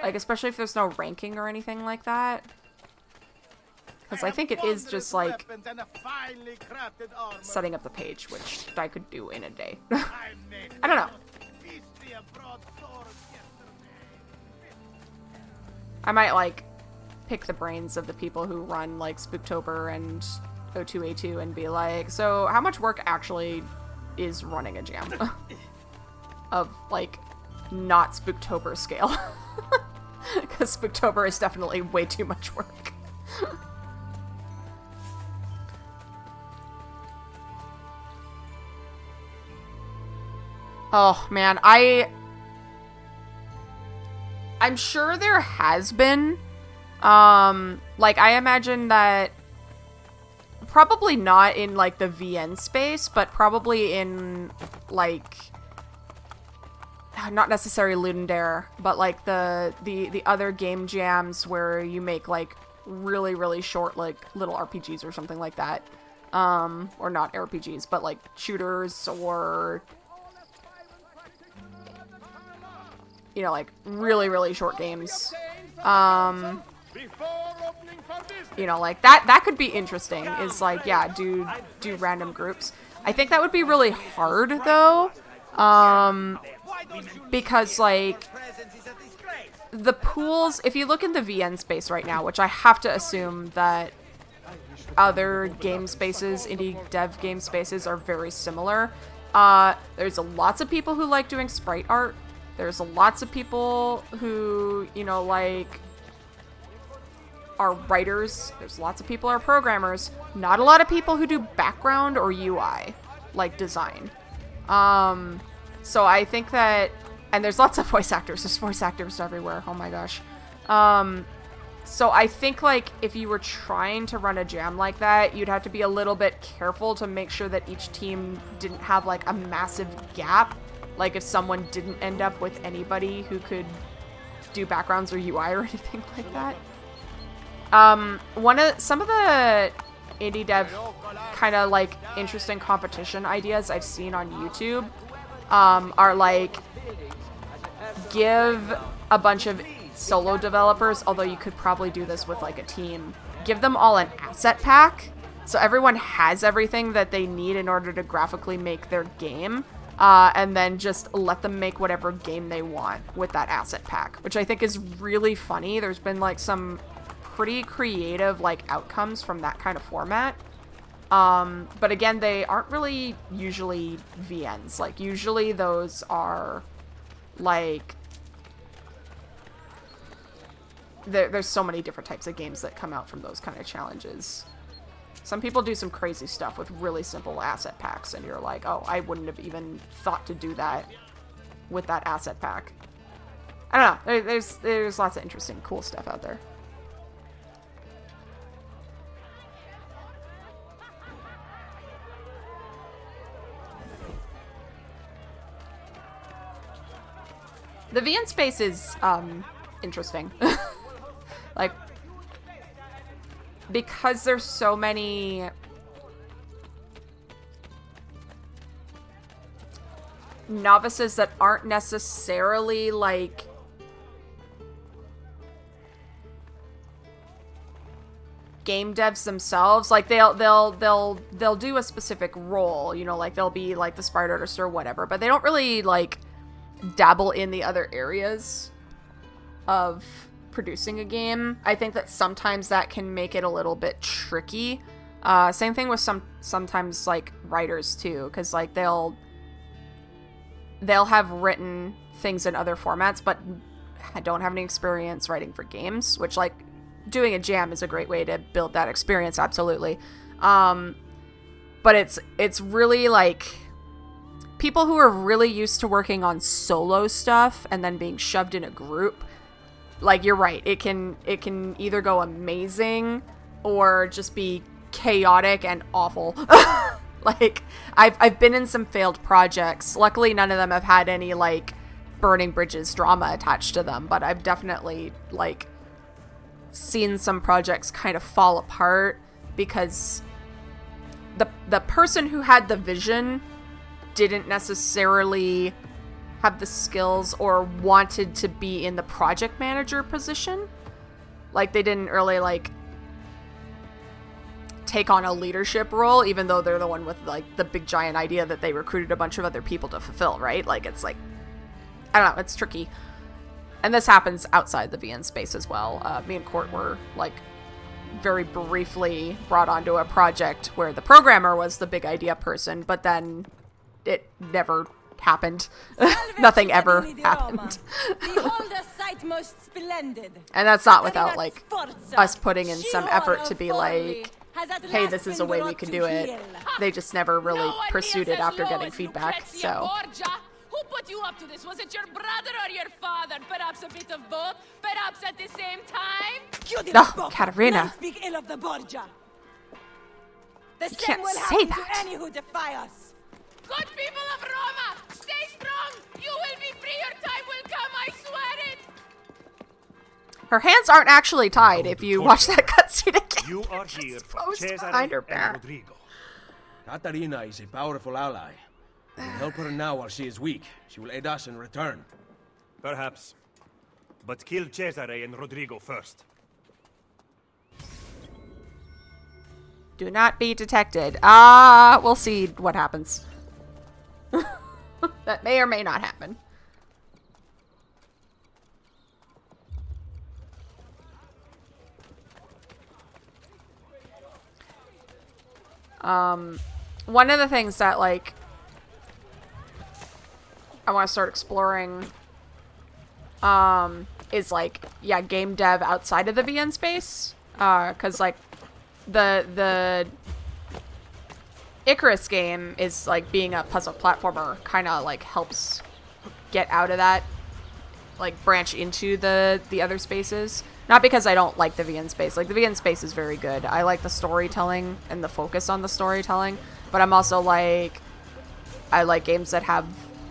Like, especially if there's no ranking or anything like that. Because I think it is just, like, setting up the page, which I could do in a day. I don't know. I might, like, pick the brains of the people who run, like, Spooktober and O2A2 and be like, so how much work actually is running a jam? Of, like, not Spooktober scale. Because Spooktober is definitely way too much work. Oh, man, I'm sure there has been, like, I imagine that, probably not in, like, the VN space, but probably in, like, not necessarily Ludendare, but, like, the other game jams where you make, like, really, really short, like, little RPGs or something like that, or not RPGs, but, like, shooters, or, you know, like, really, really short games. You know, like, that could be interesting, is, like, yeah, do random groups. I think that would be really hard, though, because, like, the pools, if you look in the VN space right now, which I have to assume that other game spaces, indie dev game spaces, are very similar, there's lots of people who like doing sprite art. There's lots of people who, you know, like, are writers. There's lots of people who are programmers. Not a lot of people who do background or UI, like, design. So I think that, and there's lots of voice actors. There's voice actors everywhere. Oh my gosh. So I think, like, if you were trying to run a jam like that, you'd have to be a little bit careful to make sure that each team didn't have, like, a massive gap. Like, if someone didn't end up with anybody who could do backgrounds or UI or anything like that. Some of the indie dev kind of, like, interesting competition ideas I've seen on YouTube, are, like, give a bunch of solo developers, although you could probably do this with, like, a team, give them all an asset pack, so everyone has everything that they need in order to graphically make their game. And then just let them make whatever game they want with that asset pack, which I think is really funny. There's been, like, some pretty creative, like, outcomes from that kind of format. But again, they aren't really usually VNs. Like, usually those are, like, there's so many different types of games that come out from those kind of challenges. Some people do some crazy stuff with really simple asset packs, and you're like, oh, I wouldn't have even thought to do that with that asset pack. I don't know. There's lots of interesting, cool stuff out there. The VN space is interesting. Like, because there's so many novices that aren't necessarily like game devs themselves, like they'll do a specific role, you know, like they'll be like the sprite artist or whatever, but they don't really like dabble in the other areas of producing a game. I think that sometimes that can make it a little bit tricky. Same thing with sometimes like writers too, because like they'll have written things in other formats, but don't have any experience writing for games, which like doing a jam is a great way to build that experience, absolutely. But it's really like people who are really used to working on solo stuff and then being shoved in a group, like, you're right, it can either go amazing or just be chaotic and awful. Like, I've been in some failed projects. Luckily, none of them have had any, like, burning bridges drama attached to them, but I've definitely, like, seen some projects kind of fall apart because the person who had the vision didn't necessarily have the skills or wanted to be in the project manager position. Like, they didn't really, like, take on a leadership role, even though they're the one with, like, the big giant idea that they recruited a bunch of other people to fulfill, right? Like, it's like, I don't know, it's tricky. And this happens outside the VN space as well. Me and Court were, like, very briefly brought onto a project where the programmer was the big idea person, but then it never happened. Nothing ever happened. And that's not without, like, us putting in some effort to be like, hey, this is a way we can do it. They just never really pursued it after getting feedback, so. Who put you up to this? Was it your brother or your father? Perhaps a bit of both? Perhaps at the same time? No, Katarina. Speak ill of the Borgia. You can't say that. Any who defy us. Good people of Roma, stay strong. You will be free. Your time will come. I swear it. Her hands aren't actually tied if you watch that cutscene again. You are here from Cesare behind her and back. Rodrigo. Katarina is a powerful ally. We help her now while she is weak. She will aid us in return. Perhaps. But kill Cesare and Rodrigo first. Do not be detected. We'll see what happens. That may or may not happen. One of the things that, like, I want to start exploring, is, like, yeah, game dev outside of the VN space, because, like, the Icarus game is, like, being a puzzle platformer kind of, like, helps get out of that, like, branch into the other spaces. Not because I don't like the VN space. Like, the VN space is very good. I like the storytelling and the focus on the storytelling, but I'm also, like, I like games that have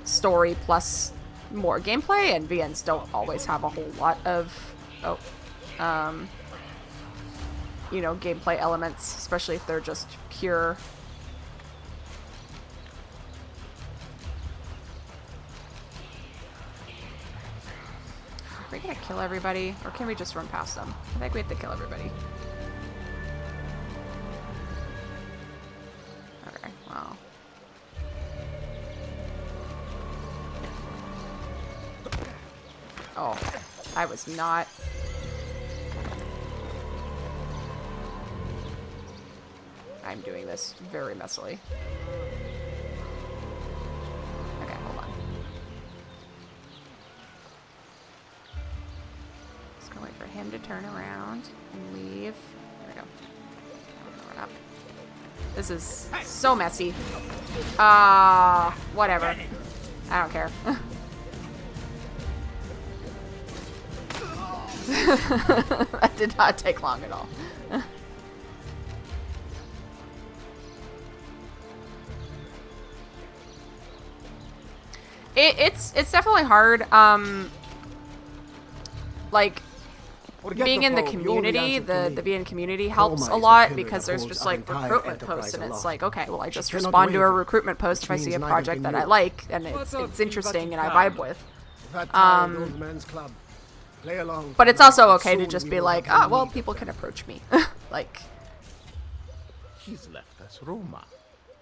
story plus more gameplay, and VNs don't always have a whole lot of, you know, gameplay elements, especially if they're just pure. Are we gonna kill everybody, or can we just run past them? I think we have to kill everybody. Okay, well. Oh, I was not. I'm doing this very messily. Okay, hold on. Just gonna wait for him to turn around and leave. There we go. I'm gonna run up. This is so messy. Whatever. I don't care. That did not take long at all. It's definitely hard. Like being in the community, the VN community helps a lot because there's just like recruitment posts, and it's like, okay, well, I just respond to a recruitment post if I see a project that I like and it's interesting and I vibe with. But it's also okay to just be like, oh, well, people can approach me. Like, He's left us Roma.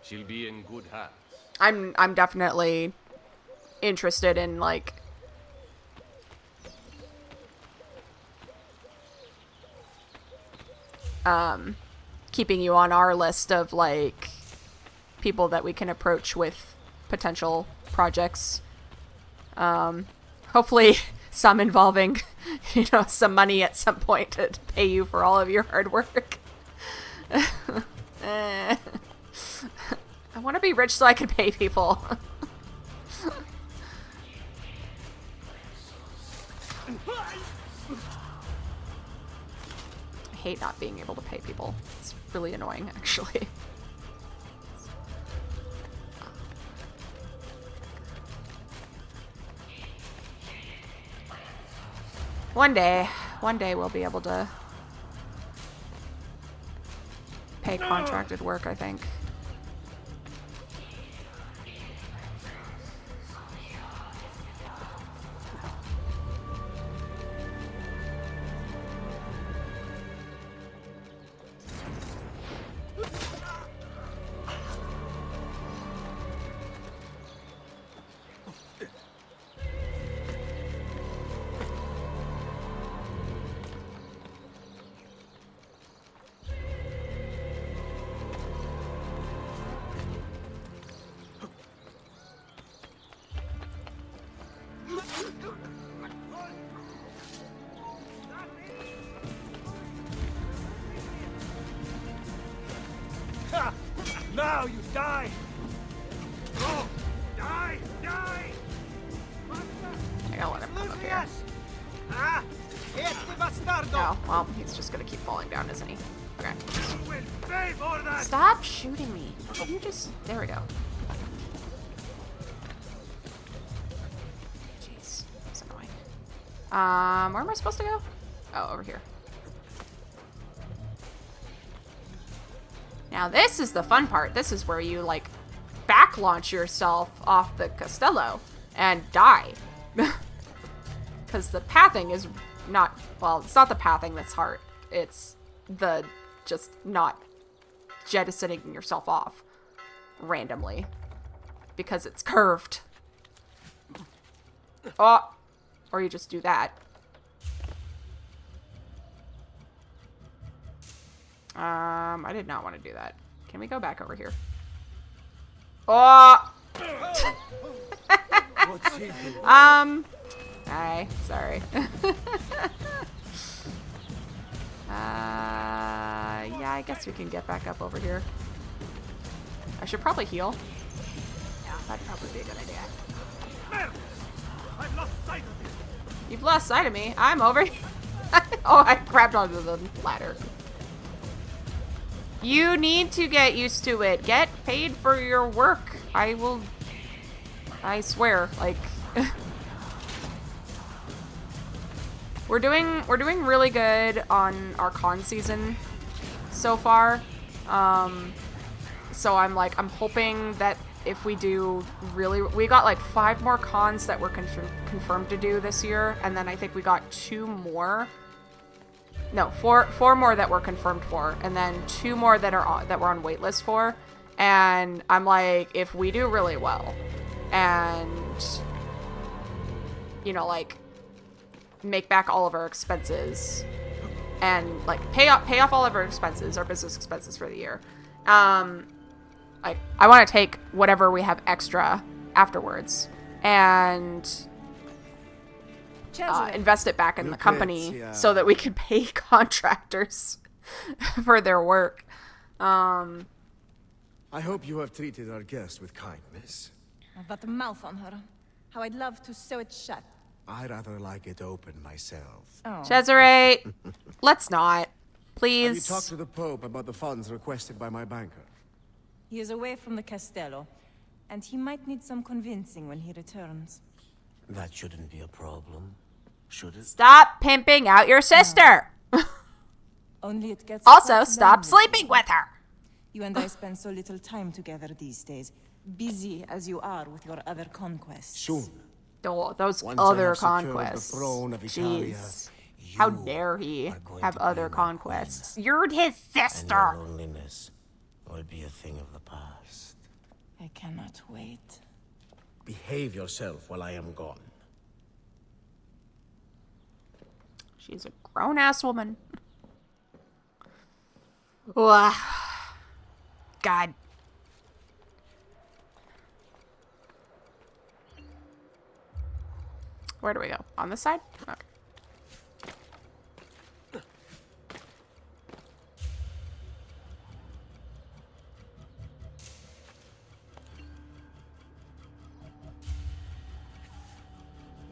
She'll be in good hands. I'm definitely interested in like keeping you on our list of like people that we can approach with potential projects. Hopefully some involving, you know, some money at some point to pay you for all of your hard work. I want to be rich so I can pay people. I hate not being able to pay people. It's really annoying, actually. One day we'll be able to pay contracted work, I think. Now you die! Oh, die! I gotta let him come up here. Ah! Este bastardo! Oh, well, he's just gonna keep falling down, isn't he? Okay. You will pay for that! Stop shooting me. You just... There we go. Jeez. That's annoying. Where am I supposed to go? Oh, over here. Now this is the fun part. This is where you, like, back launch yourself off the Castello and die. Because the pathing is not... Well, it's not the pathing that's hard. It's the just not jettisoning yourself off randomly. Because it's curved. Oh! Or you just do that. I did not want to do that. Can we go back over here? Oh! Hi. Sorry. Yeah, I guess we can get back up over here. I should probably heal. Yeah, that'd probably be a good idea. I've lost sight of you! You've lost sight of me. I'm over here. Oh, I grabbed onto the ladder. You need to get used to it. Get paid for your work. I swear, like we're doing really good on our con season so far. So I'm hoping that if we do we got like 5 more cons that we're confirmed to do this year, and then I think we got 2 more. No, four more that we're confirmed for, and then 2 more that we're on waitlist for. And I'm like, if we do really well, and you know, like make back all of our expenses, and like pay off all of our expenses, our business expenses for the year. Like I want to take whatever we have extra afterwards and invest it back in the company so that we can pay contractors for their work. I hope you have treated our guest with kindness. That mouth on her. How I'd love to sew it shut. I rather like it open myself. Oh. Cesare, let's not. Have Please. you talked to the Pope about the funds requested by my banker? He is away from the Castello, and he might need some convincing when he returns. That shouldn't be a problem, should it? Stop pimping out your sister. Only it gets Also, quite stop lonely. sleeping with her. You and I spend so little time together these days, busy as you are with your other conquests. Soon. Oh, those Once I other have secured the conquests. throne of Italia, Jeez. How you dare he are going have to be other my conquests? You're his And your sister. loneliness will be a thing of the past. I cannot wait. Behave yourself while I am gone. She's a grown-ass woman. Ugh. God. Where do we go? On this side? Okay.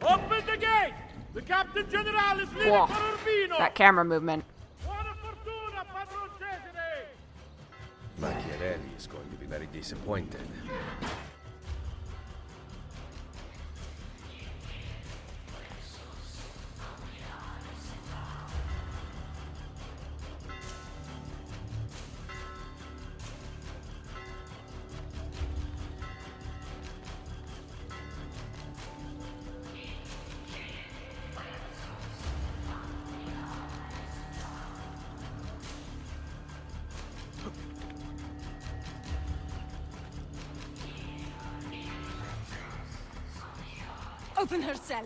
Open the gate! The Captain General is leaving Whoa. for Urbino! That camera movement. Buona fortuna, Padron Cesare! Machiavelli is going to be very disappointed. Open her cell.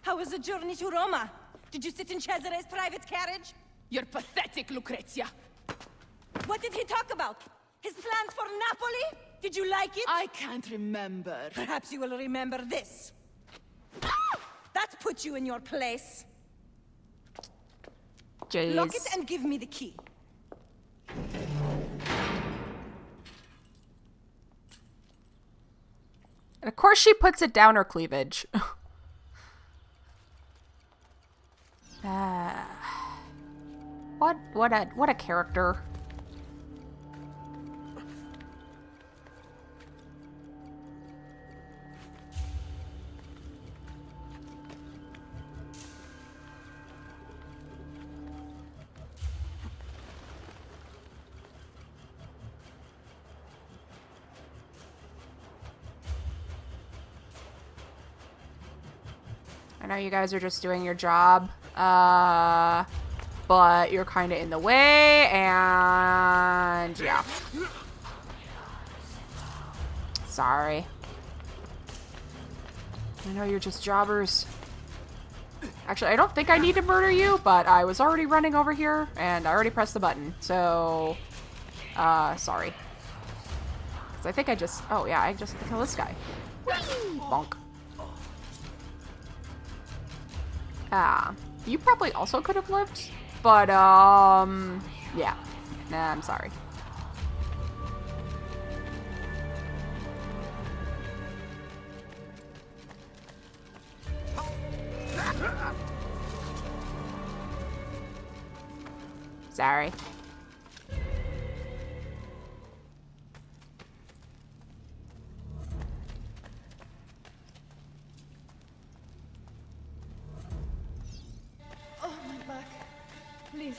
How was the journey to Roma? Did you sit in Cesare's private carriage? You're pathetic, Lucrezia. What did he talk about? His plans for Napoli? Did you like it? I can't remember. Perhaps you will remember this. That puts you in your place. Jeez. Lock it and give me the key. And of course she puts it down her cleavage. What a character. I know you guys are just doing your job, but you're kind of in the way, and yeah. Sorry. I know you're just jobbers. Actually, I don't think I need to murder you, but I was already running over here, and I already pressed the button, so, sorry. 'Cause I think I just, oh yeah, I just have to kill this guy. Bonk. You probably also could have lived, but, yeah. Nah, I'm sorry. Sorry. Oh, my back. Please,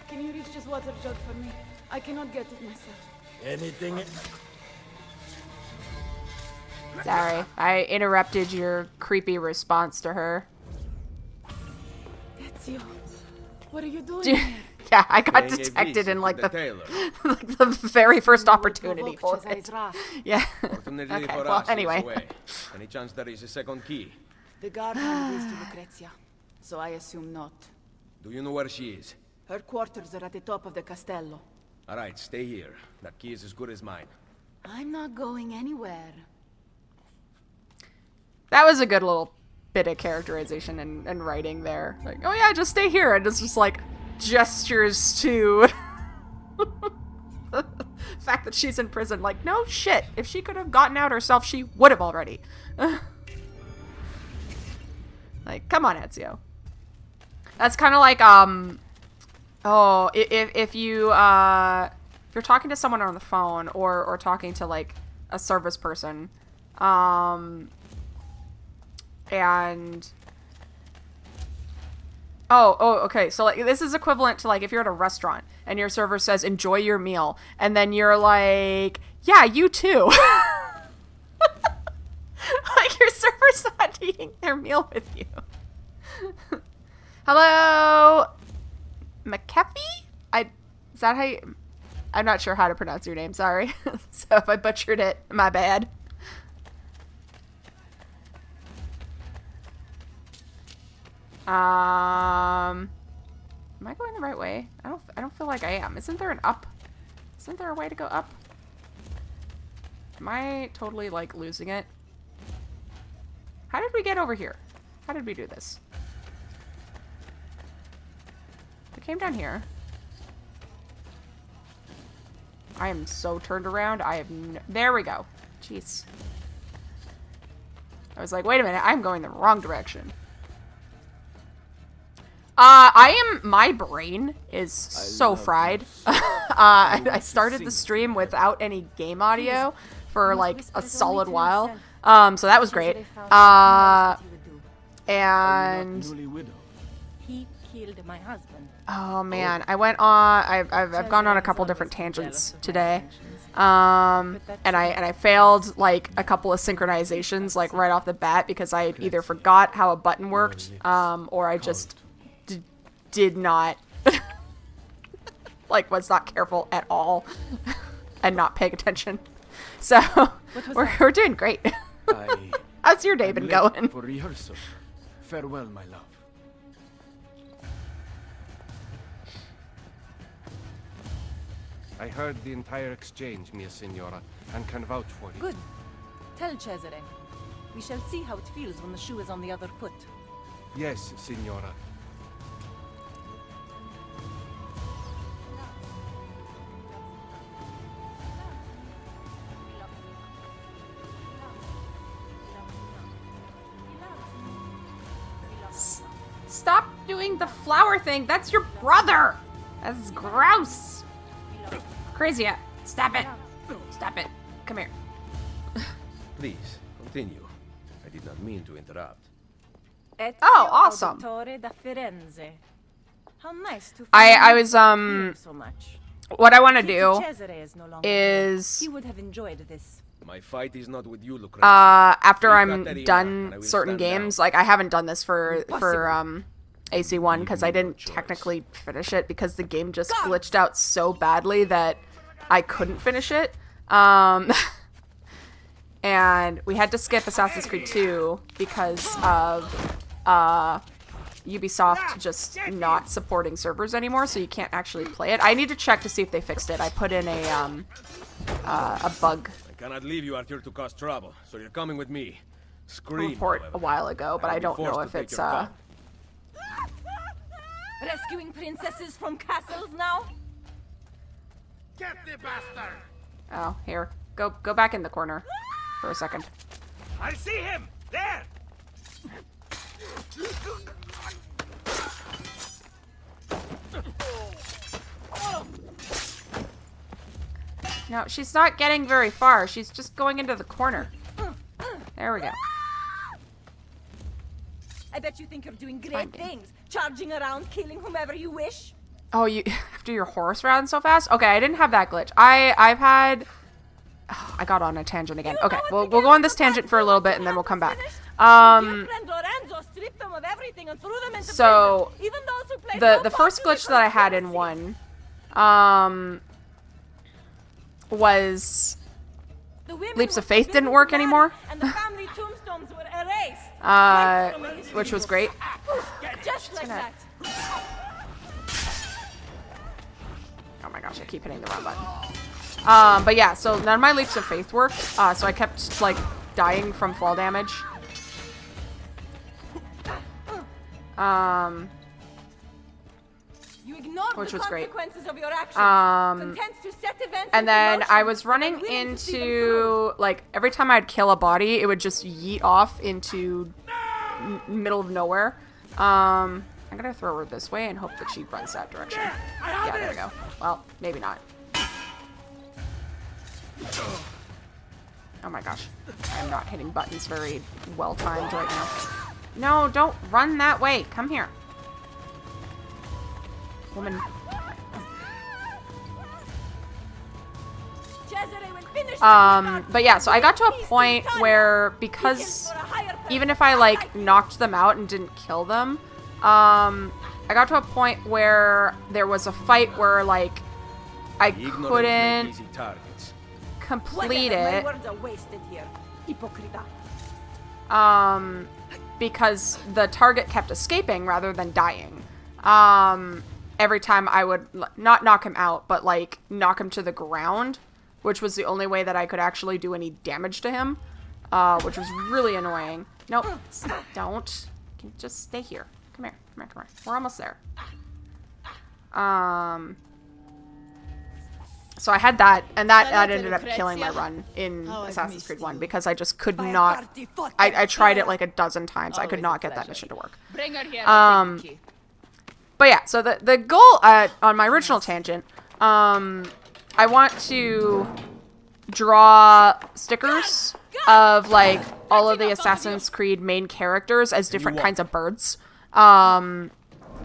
can you reach this water jug for me? I cannot get it myself. Anything? Sorry. I interrupted your creepy response to her. Ezio, what are you doing Dude, here? yeah, I got Paying a detected visit in like to the, the tailor. like the very first opportunity Provoke for it. Cesare's wrath. Yeah. Fortunately Okay, for well, us, he's anyway. away. Any chance there is a second key? The guard handed this to Lucrezia, so I assume not. Do you know where she is? Her quarters are at the top of the castello. All right, stay here. That key is as good as mine. I'm not going anywhere. That was a good little bit of characterization and writing there. Like, oh yeah, just stay here. And it's just like gestures to The fact that she's in prison, like, no shit. If she could have gotten out herself, she would have already. Like, come on, Ezio. That's kind of like, oh, if you're talking to someone on the phone or talking to, like, a service person, and... Oh, okay. So, like, this is equivalent to, like, if you're at a restaurant and your server says, enjoy your meal, and then you're like, yeah, you too. Like, your server's not eating their meal with you. Hello? McAfee? Is that how you... I'm not sure how to pronounce your name, sorry. So if I butchered it, my bad. Am I going the right way? I don't feel like I am. Isn't there an up? Isn't there a way to go up? Am I totally, like, losing it? How did we get over here? How did we do this? We came down here. I am so turned around. I have there we go. Jeez. I was like, wait a minute. I'm going the wrong direction. My brain is so fried. I started the stream without any game audio for like a solid while. So that was great. And He killed my husband. oh man, I went on. I've gone on a couple different tangents today. And I failed like a couple of synchronizations like right off the bat because I either forgot how a button worked, or I just did not like was not careful at all and not paying attention. So we're doing great. How's your day been going? For rehearsal. Farewell, my love. I heard the entire exchange, mia signora, and can vouch for it. Good. Tell Cesare. We shall see how it feels when the shoe is on the other foot. Yes, signora. Stop doing the flower thing. That's your brother. That's gross. Crazy. Stop it. Stop it. Come here. Please, continue. I did not mean to interrupt. Oh, awesome. Da Firenze. How nice to I was so much. what I want to do Cesare is no longer is he would have enjoyed this. My fight is not with you, Lucrezia. after We've I'm got that done enough, and I will certain stand down. games, like I haven't done this for AC1 because I didn't technically finish it because the game just glitched out so badly that I couldn't finish it. And we had to skip Assassin's Creed 2 because of Ubisoft just not supporting servers anymore, so you can't actually play it. I need to check to see if they fixed it. I put in a bug I cannot leave you out here to cause trouble, so you're coming with me. Scream, report however. a while ago, but I'll I be don't forced know to if take it's your gun. Rescuing princesses from castles now? Get the bastard! Oh, here. Go back in the corner for a second. I see him! There! No, she's not getting very far. She's just going into the corner. There we go. I bet you think you're doing great Fine game. things, charging around, killing whomever you wish. Oh, you after your horse round so fast? Okay, I didn't have that glitch. I've had. Oh, I got on a tangent again. Okay, we'll go on this tangent for a little bit and then we'll come back. So the first glitch that I had in 1, was Leaps of Faith didn't work anymore. Which was great. Just like that. Oh my gosh, I keep hitting the wrong button. But yeah, so none of my Leaps of Faith worked, so I kept, like, dying from fall damage. ignore which the was great. consequences of your actions. Content to set events And into then motion, I was but running unwilling to see them into, like, every time I'd kill a body, it would just yeet off into middle of nowhere. I'm gonna throw her this way and hope that she runs that direction. Yeah, there we go. Well, maybe not. Oh my gosh. I'm not hitting buttons very well timed right now. No, don't run that way. Come here. Woman. But yeah, so I got to a point where, because even if I, like, knocked them out and didn't kill them, I got to a point where there was a fight where, like, I couldn't complete it. Because the target kept escaping rather than dying. Every time I would not knock him out, but, like, knock him to the ground, which was the only way that I could actually do any damage to him, which was really annoying. Nope, don't. You can just stay here. Come here, come here, come here. We're almost there. So I had that, and that ended up killing my run in Assassin's Creed 1 because I just could not. I tried it like a dozen times. I could not get that mission to work. But yeah, so the goal on my original tangent, I want to draw stickers of, like, all of the Assassin's Creed main characters as different kinds of birds.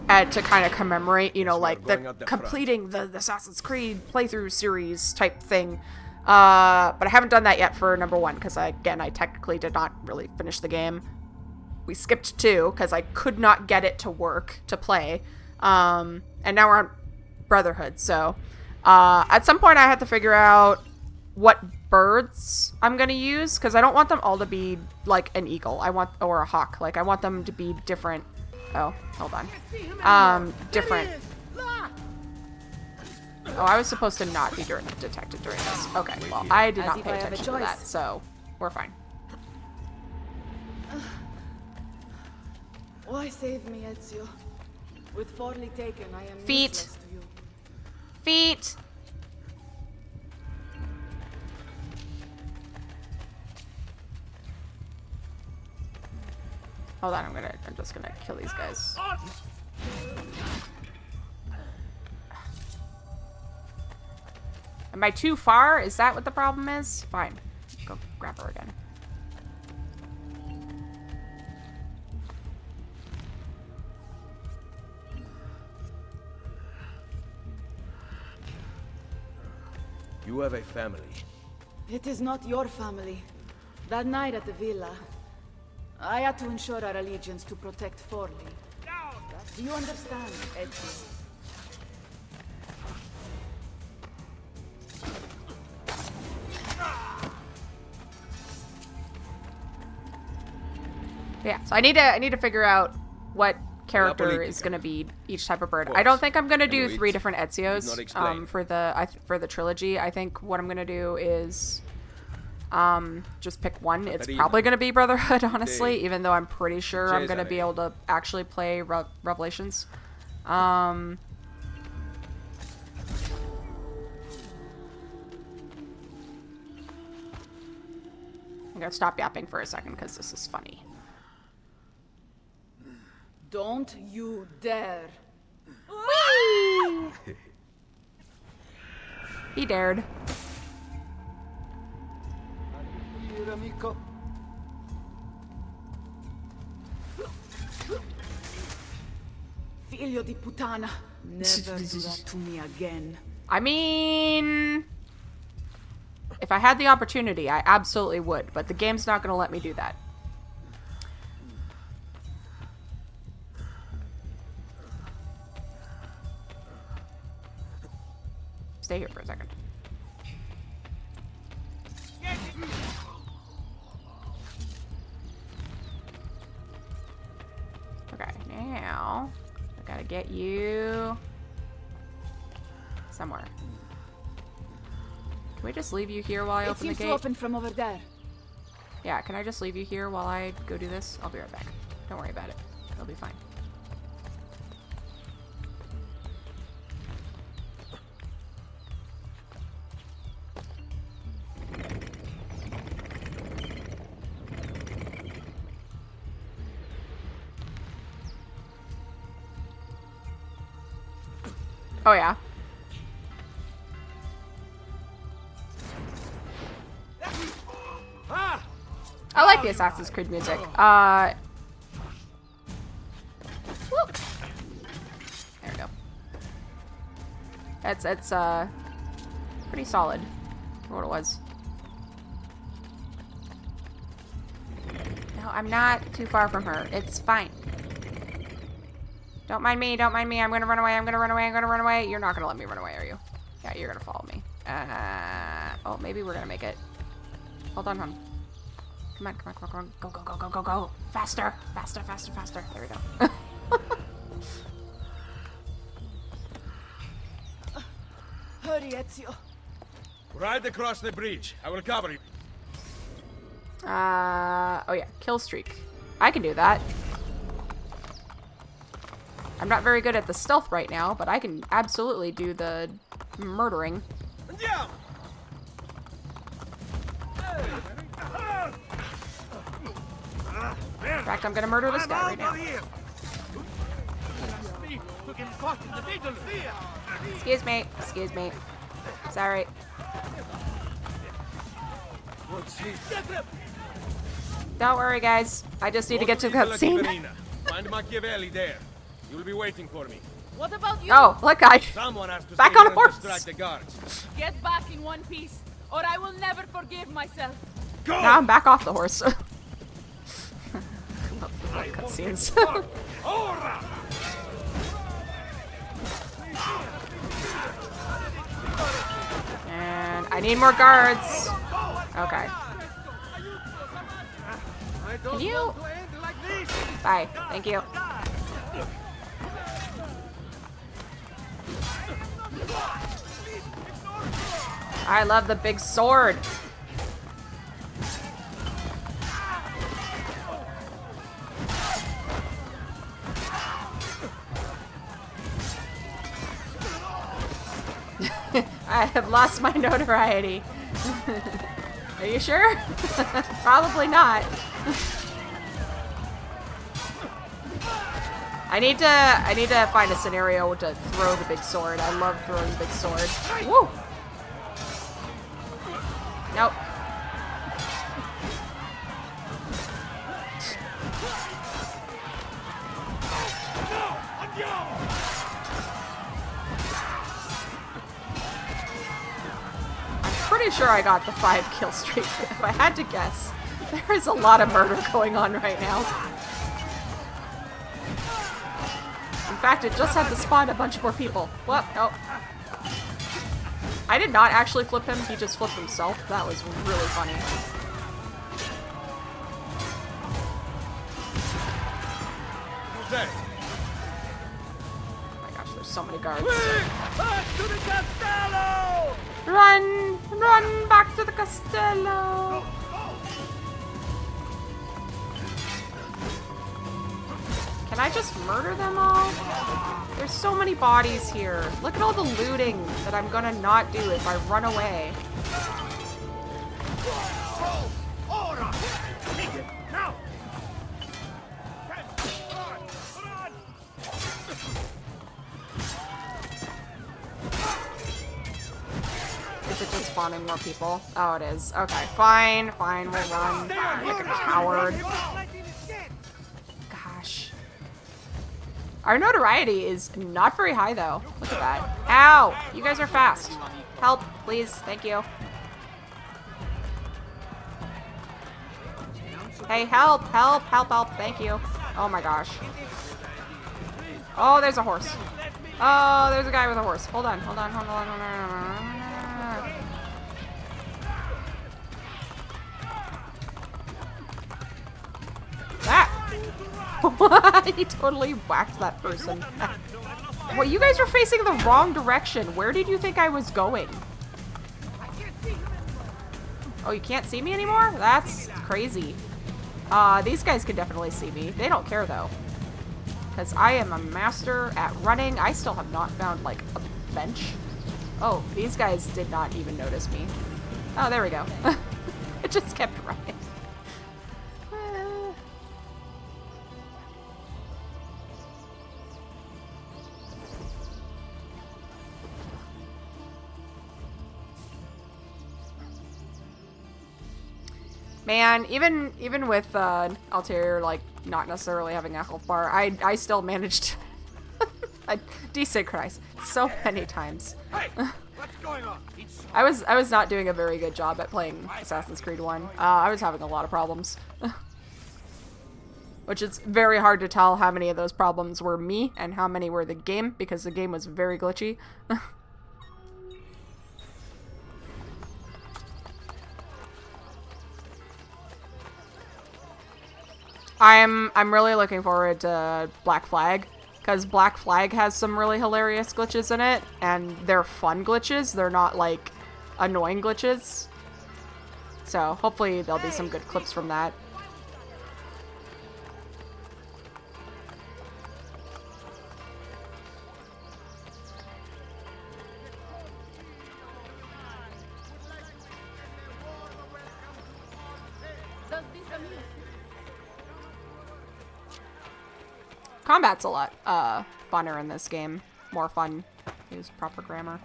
And to kind of commemorate, you know, like, the completing the Assassin's Creed playthrough series type thing. But I haven't done that yet for number 1, because, again, I technically did not really finish the game. We skipped 2, because I could not get it to work, to play. And now we're on Brotherhood, so... at some point I have to figure out what birds I'm gonna use, because I don't want them all to be, like, an eagle. Or a hawk. Like, I want them to be different... Oh, hold on. Different. Oh, I was supposed to not be detected during this. Okay, well, I did not pay attention to that, so we're fine. Why save me, Ezio? With Forli taken, I am Feet. useless to you. Feet! Hold on, I'm just gonna kill these guys. Am I too far? Is that what the problem is? Fine. Go grab her again. You have a family. It is not your family. That night at the villa, I had to ensure our allegiance to protect Forli. Do you understand, Ezio? Yeah, so I need to figure out what character is gonna be each type of bird. I don't think I'm gonna do 3 different Ezios for the trilogy. I think what I'm gonna do is just pick one. It's probably gonna be Brotherhood, honestly, even though I'm pretty sure I'm gonna be able to actually play Revelations. I'm gonna stop yapping for a second because this is funny. Don't you dare. Whee! He dared. Figlio di puttana. Never do that to me again. I mean, if I had the opportunity, I absolutely would, but the game's not gonna let me do that. Stay here for a second. Okay, now I gotta get you somewhere. Can we just leave you here while I open the gate? It seems to open from over there. Yeah, can I just leave you here while I go do this? I'll be right back. Don't worry about it. It'll be fine. Oh, yeah. I like the Assassin's Creed music. Whoop. There we go. It's pretty solid for what it was. No, I'm not too far from her. It's fine. Don't mind me, don't mind me. I'm gonna run away, I'm gonna run away, I'm gonna run away. You're not gonna let me run away, are you? Yeah, you're gonna follow me. Oh, maybe we're gonna make it. Hold on, hon. Come on, come on, come on, come on. Go, go, go, go, go, go. Faster, faster, faster, faster. There we go. Hurry, Ezio. Ride across the bridge. I will cover you. Oh yeah, kill streak. I can do that. I'm not very good at the stealth right now, but I can absolutely do the murdering. In fact, I'm gonna murder this guy right now. Excuse me, excuse me. Sorry. Don't worry, guys. I just need to get to the cutscene. Find Machiavelli there. He will be waiting for me. What about you? Oh, look, guy. Someone has to Back stay on here and horse. distract the guards. Get back in one piece, or I will never forgive myself. Go! Now I'm back off the horse. Love cutscenes. And I need more guards. Okay. Can you? Bye. Thank you. I love the big sword. I have lost my notoriety. Are you sure? Probably not. I need to find a scenario to throw the big sword. I love throwing the big sword. Woo! Nope. I'm pretty sure I got the 5 kill streak. If I had to guess, there is a lot of murder going on right now. In fact, it just had to spawn a bunch more people. What? Oh. I did not actually flip him, he just flipped himself. That was really funny. Who's that? Oh my gosh, there's so many guards. Back to the castello! Run! Run back to the castello! Can I just murder them all? There's so many bodies here. Look at all the looting that I'm gonna not do if I run away. Is it just spawning more people? Oh, it is. Okay, fine, fine, we'll run. Like a coward. Gosh. Our notoriety is not very high, though. Look at that. Ow! You guys are fast. Help, please. Thank you. Hey, help, help, help, help. Thank you. Oh my gosh. Oh, there's a horse. Oh, there's a guy with a horse. Hold on, hold on, hold on, hold on, hold on. Ah! He totally whacked that person. Well, you guys are facing the wrong direction. Where did you think I was going? Oh, you can't see me anymore? That's crazy. These guys can definitely see me. They don't care, though. Because I am a master at running. I still have not found, like, a bench. Oh, these guys did not even notice me. Oh, there we go. It just kept running. Man, even with Altair like not necessarily having a health bar, I still managed a decent Christ so many times. Hey, what's going on? I was not doing a very good job at playing Assassin's Creed 1. I was having a lot of problems. Which is very hard to tell how many of those problems were me and how many were the game, because the game was very glitchy. I'm really looking forward to Black Flag, because Black Flag has some really hilarious glitches in it, and they're fun glitches. They're not, like, annoying glitches. So, hopefully there'll be some good clips from that. Combat's a lot funner in this game. More fun. Use proper grammar.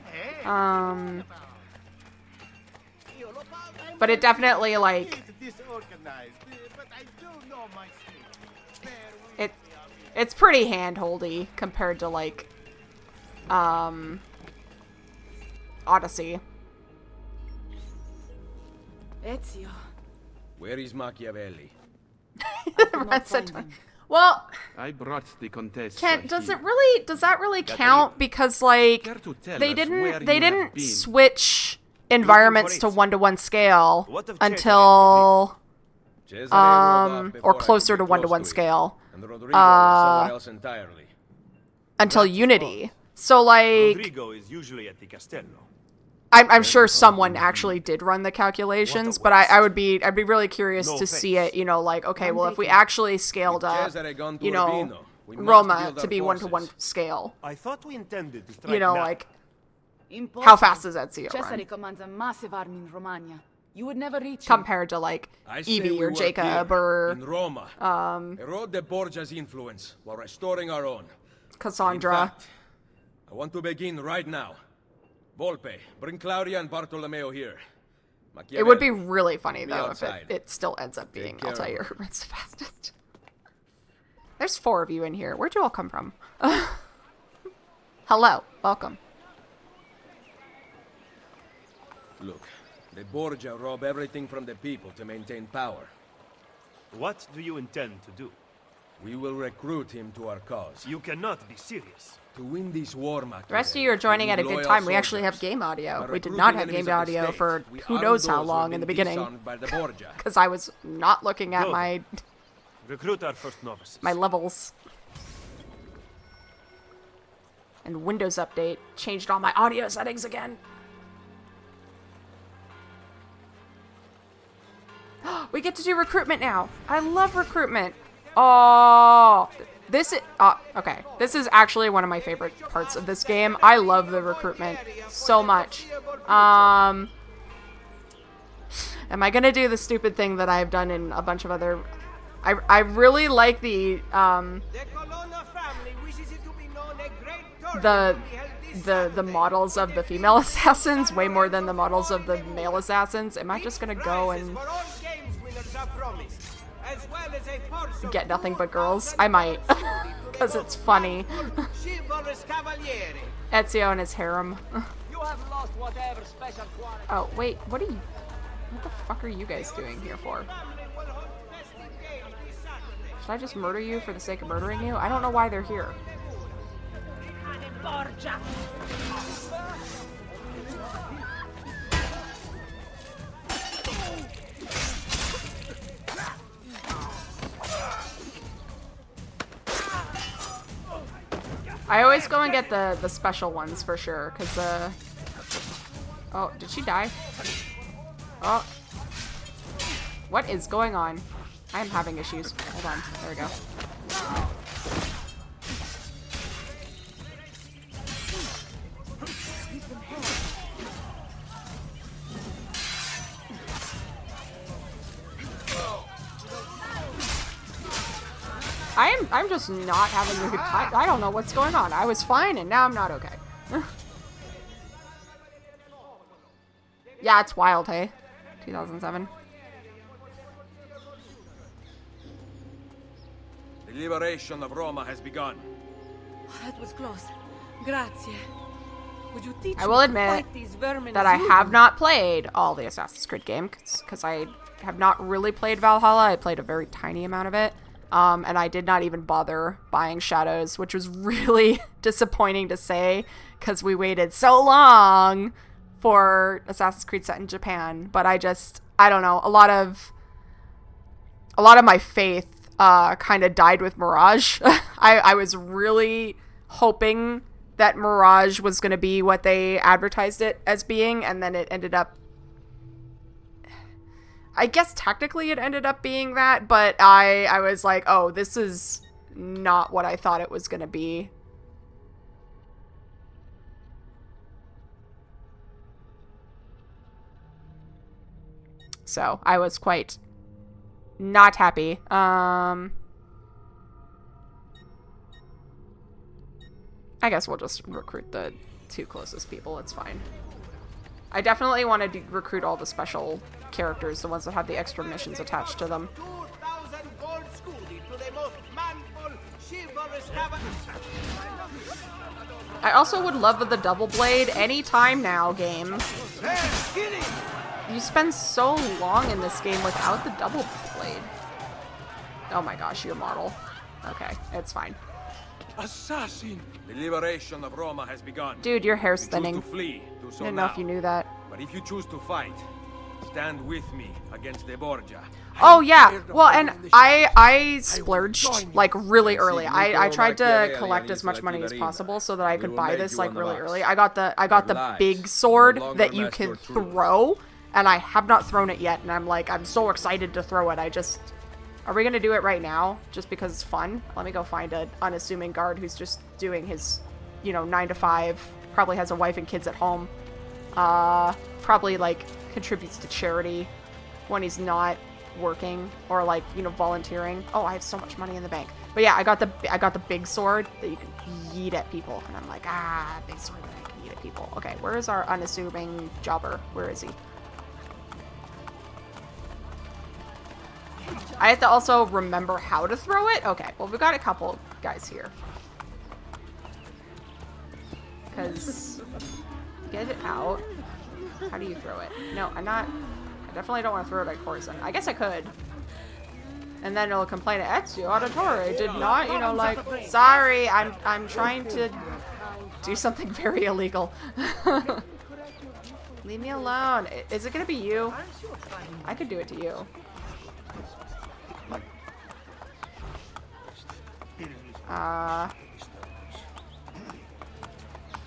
But it definitely, like, it's pretty hand-holdy compared to, like, Odyssey. Ezio. Where is Machiavelli? Well, I brought the Contessa does here. that really count? Because, like, Care to tell they us where didn't you have been? switch environments to 1-to-1 scale What of until Cesare or closer to 1-to-1 scale and Rodrigo is somewhere else entirely. until Unity. So, like, Rodrigo is usually at the Castello. I'm sure someone actually did run the calculations, but I'd be really curious to see it, you know, like, okay, well, if we actually scaled up, you know, Roma to be 1-to-1 scale, I thought we intended to strike you know, now. like, Impossible. how fast does Ezio Cesare run commands a massive army in Romagna. You would never reach him. compared to, like, I say Evie we or work Jacob here, or in Roma. Erode the Borgia's influence while restoring our own. Cassandra. In fact, I want to begin right now. Volpe, bring Claudia and Bartolomeo here. It would be really funny, though, if outside. it still ends up being care of Altair who runs the fastest. There's 4 of you in here. Where'd you all come from? Hello. Welcome. Look, the Borgia rob everything from the people to maintain power. What do you intend to do? We will recruit him to our cause. You cannot be serious. To win this war, Machiavelli, The rest of you are joining at a good time. We actually have game audio. We did not have game audio for who knows how long in the beginning. Because I was not looking at my Recruit our first novices. levels. And Windows Update changed all my audio settings again. We get to do recruitment now. I love recruitment. Oh, okay. This is actually one of my favorite parts of this game. I love the recruitment so much. Am I gonna do the stupid thing that I've done in a bunch of other? I really like the models of the female assassins way more than the models of the male assassins. Am I just gonna go and get nothing but girls? I might, because it's funny. Ezio and his harem. Oh wait, what the fuck are you guys doing here for? Should I just murder you for the sake of murdering you? I don't know why they're here. I always go and get the special ones for sure, because, oh, did she die? Oh. What is going on? I am having issues. Hold on. There we go. I'm just not having a good time. I don't know what's going on. I was fine and now I'm not okay. Yeah, it's wild, hey? 2007. The liberation of Roma has begun. That was close. Grazie. Would you teach I will me to admit fight these vermin that as I you have do? not played all the Assassin's Creed games because I have not really played Valhalla. I played a very tiny amount of it. And I did not even bother buying Shadows, which was really disappointing to say because we waited so long for Assassin's Creed set in Japan. But I don't know. A lot of my faith kind of died with Mirage. I was really hoping that Mirage was going to be what they advertised it as being, and then it ended up... I guess technically it ended up being that, but I was like, oh, this is not what I thought it was going to be. So, I was quite not happy. I guess we'll just recruit the 2 closest people. It's fine. I definitely wanted to recruit all the special characters, the ones that have the extra missions attached to them. 2,000 gold scudi to the most manful, chivalrous I also would love the double blade anytime now game. You spend so long in this game without the double blade. Oh my gosh, your model. Okay, it's fine. Assassin! The liberation of Roma has begun. Dude, your hair's If you choose thinning. to flee, do so I didn't know now. if you knew that. But if you choose to fight, stand with me against the Borgia. Oh yeah, well, and I splurged like really early. I tried to collect as much money as possible so that I could buy this like really early. I got the big sword that you can throw, and I have not thrown it yet, and I'm so excited to throw it. Are we gonna do it right now just because it's fun? Let me go find an unassuming guard who's just doing his, 9 to 5, probably has a wife and kids at home. Probably like contributes to charity when he's not working or like volunteering. Oh, I have so much money in the bank. But yeah, I got the big sword that you can yeet at people, and I'm like, big sword that I can yeet at people. Okay, where is our unassuming jobber? Where is he? I have to also remember how to throw it. Okay, well, we've got a couple guys here. Because get it out. How do you throw it? No, I definitely don't want to throw it at Corzin. I guess I could. And then it'll complain at Ezio Auditore. Did not, like, sorry, I'm trying to do something very illegal. Leave me alone. Is it gonna be you? I could do it to you. How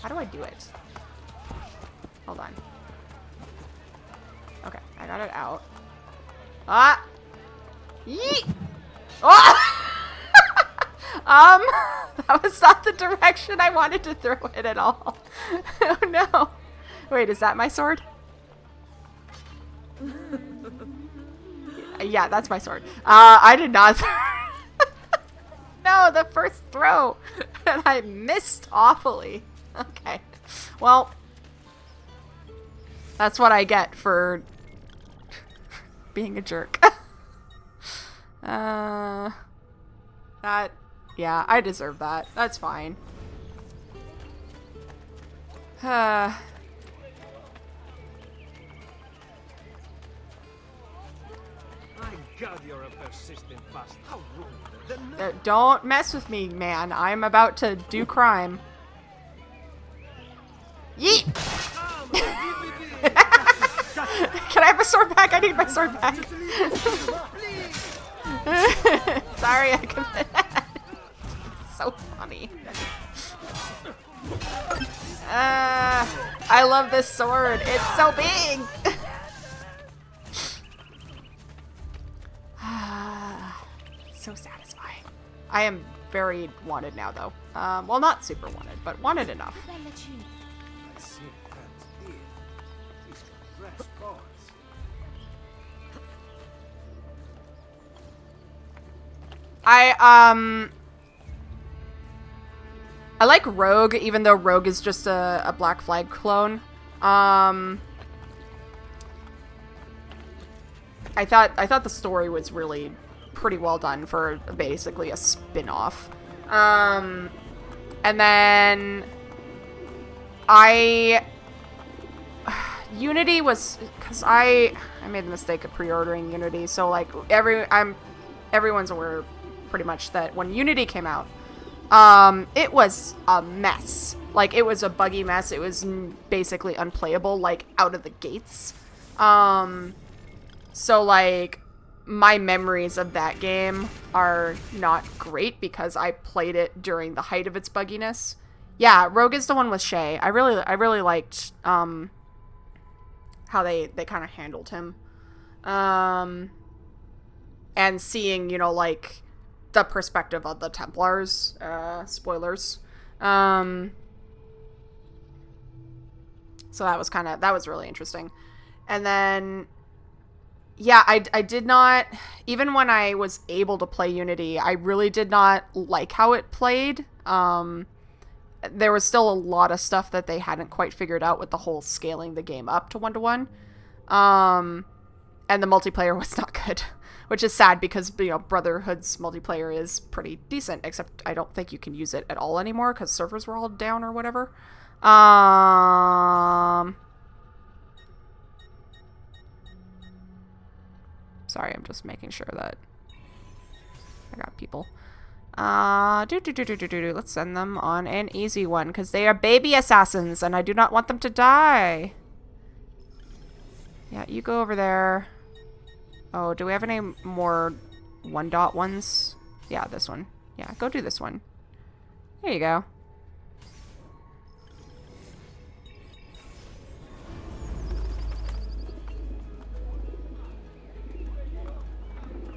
do I do it? Hold on. Okay, I got it out. Ah! Yeet! Oh! That was not the direction I wanted to throw it at all. Oh no. Wait, is that my sword? Yeah, that's my sword. I did not. No, the first throw. And I missed awfully. Okay. Well, that's what I get for being a jerk. Yeah, I deserve that. That's fine. My God, you're a persistent bastard. How rude. Don't mess with me, man. I'm about to do crime. Yeet! Can I have my sword back? I need my sword back. Sorry, I committed. So funny. I love this sword. It's so big. So satisfying. I am very wanted now, though. Well, not super wanted, but wanted enough. I like Rogue, even though Rogue is just a Black Flag clone. I thought the story was really pretty well done for basically a spin-off. And then Unity was, because I made the mistake of pre-ordering Unity, so like everyone's aware pretty much that when Unity came out, it was a mess. Like, it was a buggy mess. It was basically unplayable, like, out of the gates. So, like, my memories of that game are not great because I played it during the height of its bugginess. Yeah, Rogue is the one with Shay. I really liked, how they kind of handled him. And seeing, you know, like, the perspective of the Templars, spoilers. So that was really interesting. And then, yeah, I did not, even when I was able to play Unity, I really did not like how it played. There was still a lot of stuff that they hadn't quite figured out with the whole scaling the game up to 1-to-1. And the multiplayer was not good, which is sad because, you know, Brotherhood's multiplayer is pretty decent, except I don't think you can use it at all anymore because servers were all down or whatever. Sorry, I'm just making sure that I got people. Let's send them on an easy one because they are baby assassins and I do not want them to die. Yeah, you go over there. Oh, do we have any more 1-dot ones? Yeah, this one. Yeah, go do this one. There you go.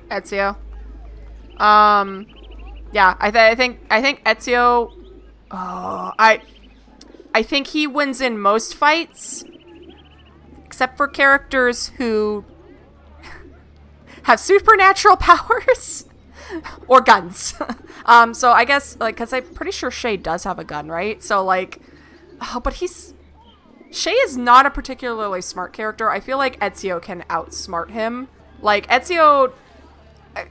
Ezio. Yeah, I think Ezio. Oh, I think he wins in most fights, except for characters who have supernatural powers or guns. So I guess, like, because I'm pretty sure Shay does have a gun, right? So, like, oh, but Shay is not a particularly smart character. I feel like Ezio can outsmart him. Like, Ezio,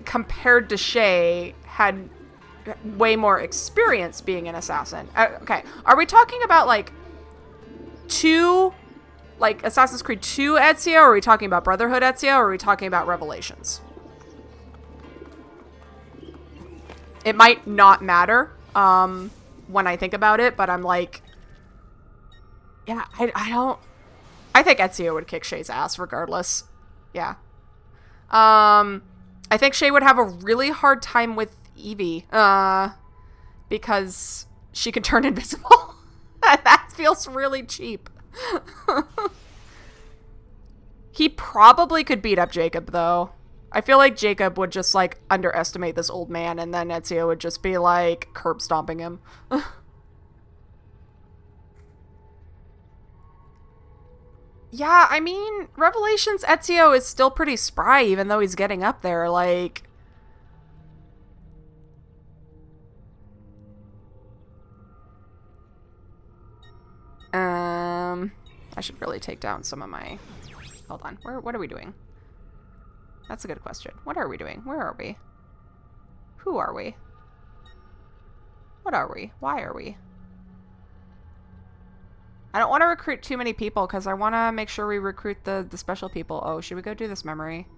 compared to Shay, had way more experience being an assassin. Okay, are we talking about, like, Assassin's Creed 2 Ezio, or are we talking about Brotherhood Ezio, or are we talking about Revelations? It might not matter, when I think about it, but I'm like, yeah, I think Ezio would kick Shay's ass regardless. Yeah. I think Shay would have a really hard time with Evie, because she can turn invisible. That feels really cheap. He probably could beat up Jacob, though. I feel like Jacob would just, like, underestimate this old man, and then Ezio would just be, like, curb stomping him. Yeah, I mean, Revelations Ezio is still pretty spry, even though he's getting up there, like... I should really take down some of my... Hold on, what are we doing? That's a good question. What are we doing? Where are we? Who are we? What are we? Why are we? I don't want to recruit too many people because I want to make sure we recruit the special people. Oh, should we go do this memory?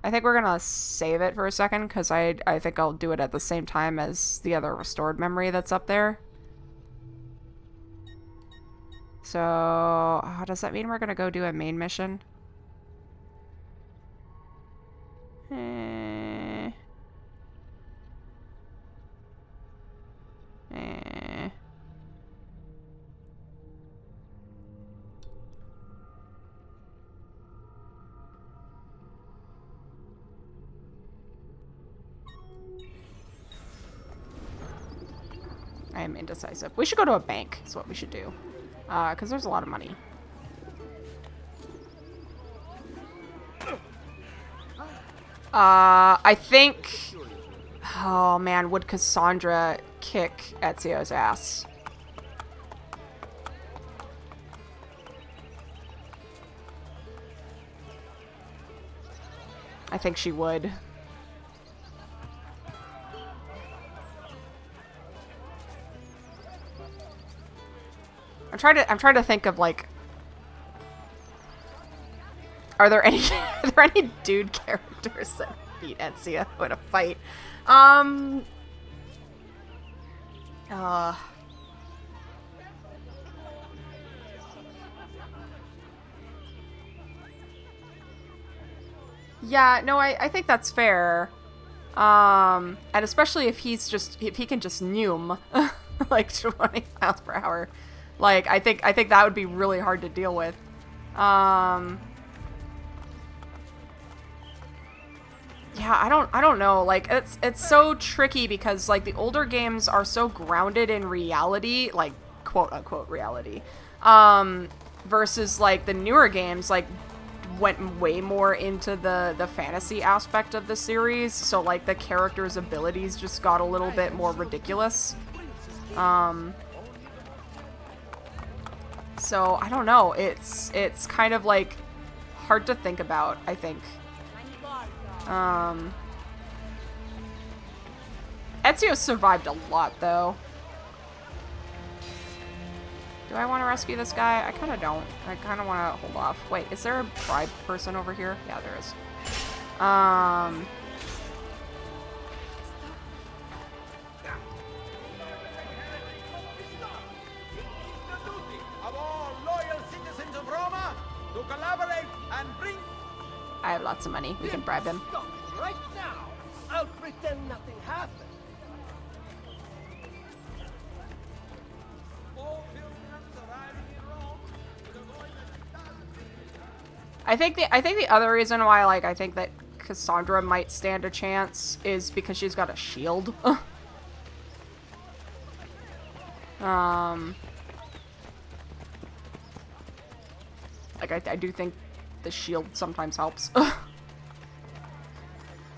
I think we're going to save it for a second because I think I'll do it at the same time as the other restored memory that's up there. So, does that mean we're going to go do a main mission? I am indecisive. We should go to a bank, is what we should do. Because there's a lot of money. I think... Oh, man, would Cassandra kick Ezio's ass? I think she would. I'm trying to think of like, are there any dude characters that beat Ezio in a fight? Yeah, no, I think that's fair. And especially if he can just noom like 20 miles per hour. Like, I think that would be really hard to deal with. Yeah, I don't know. Like, it's so tricky because like the older games are so grounded in reality, like quote unquote reality. Versus like the newer games like went way more into the fantasy aspect of the series, so like the characters' abilities just got a little bit more ridiculous. So I don't know. It's kind of like hard to think about, I think. Ezio survived a lot though. Do I want to rescue this guy? I kind of don't. I kind of want to hold off. Wait, is there a bribe person over here? Yeah, there is. I have lots of money. We can bribe him. Right now, I'll pretend nothing happened. I think the other reason why like I think that Cassandra might stand a chance is because she's got a shield. Like I do think the shield sometimes helps.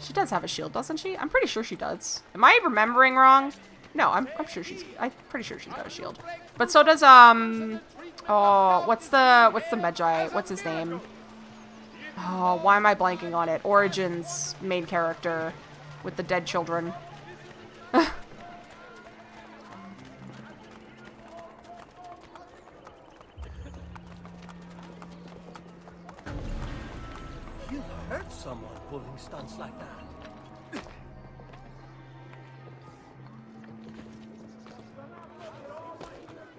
She does have a shield, doesn't she? I'm pretty sure she does. Am I remembering wrong? No, I'm pretty sure she's got a shield. But so does oh, what's the Medjay? What's his name? Oh, why am I blanking on it? Origin's main character with the dead children. You hurt someone pulling stunts like that.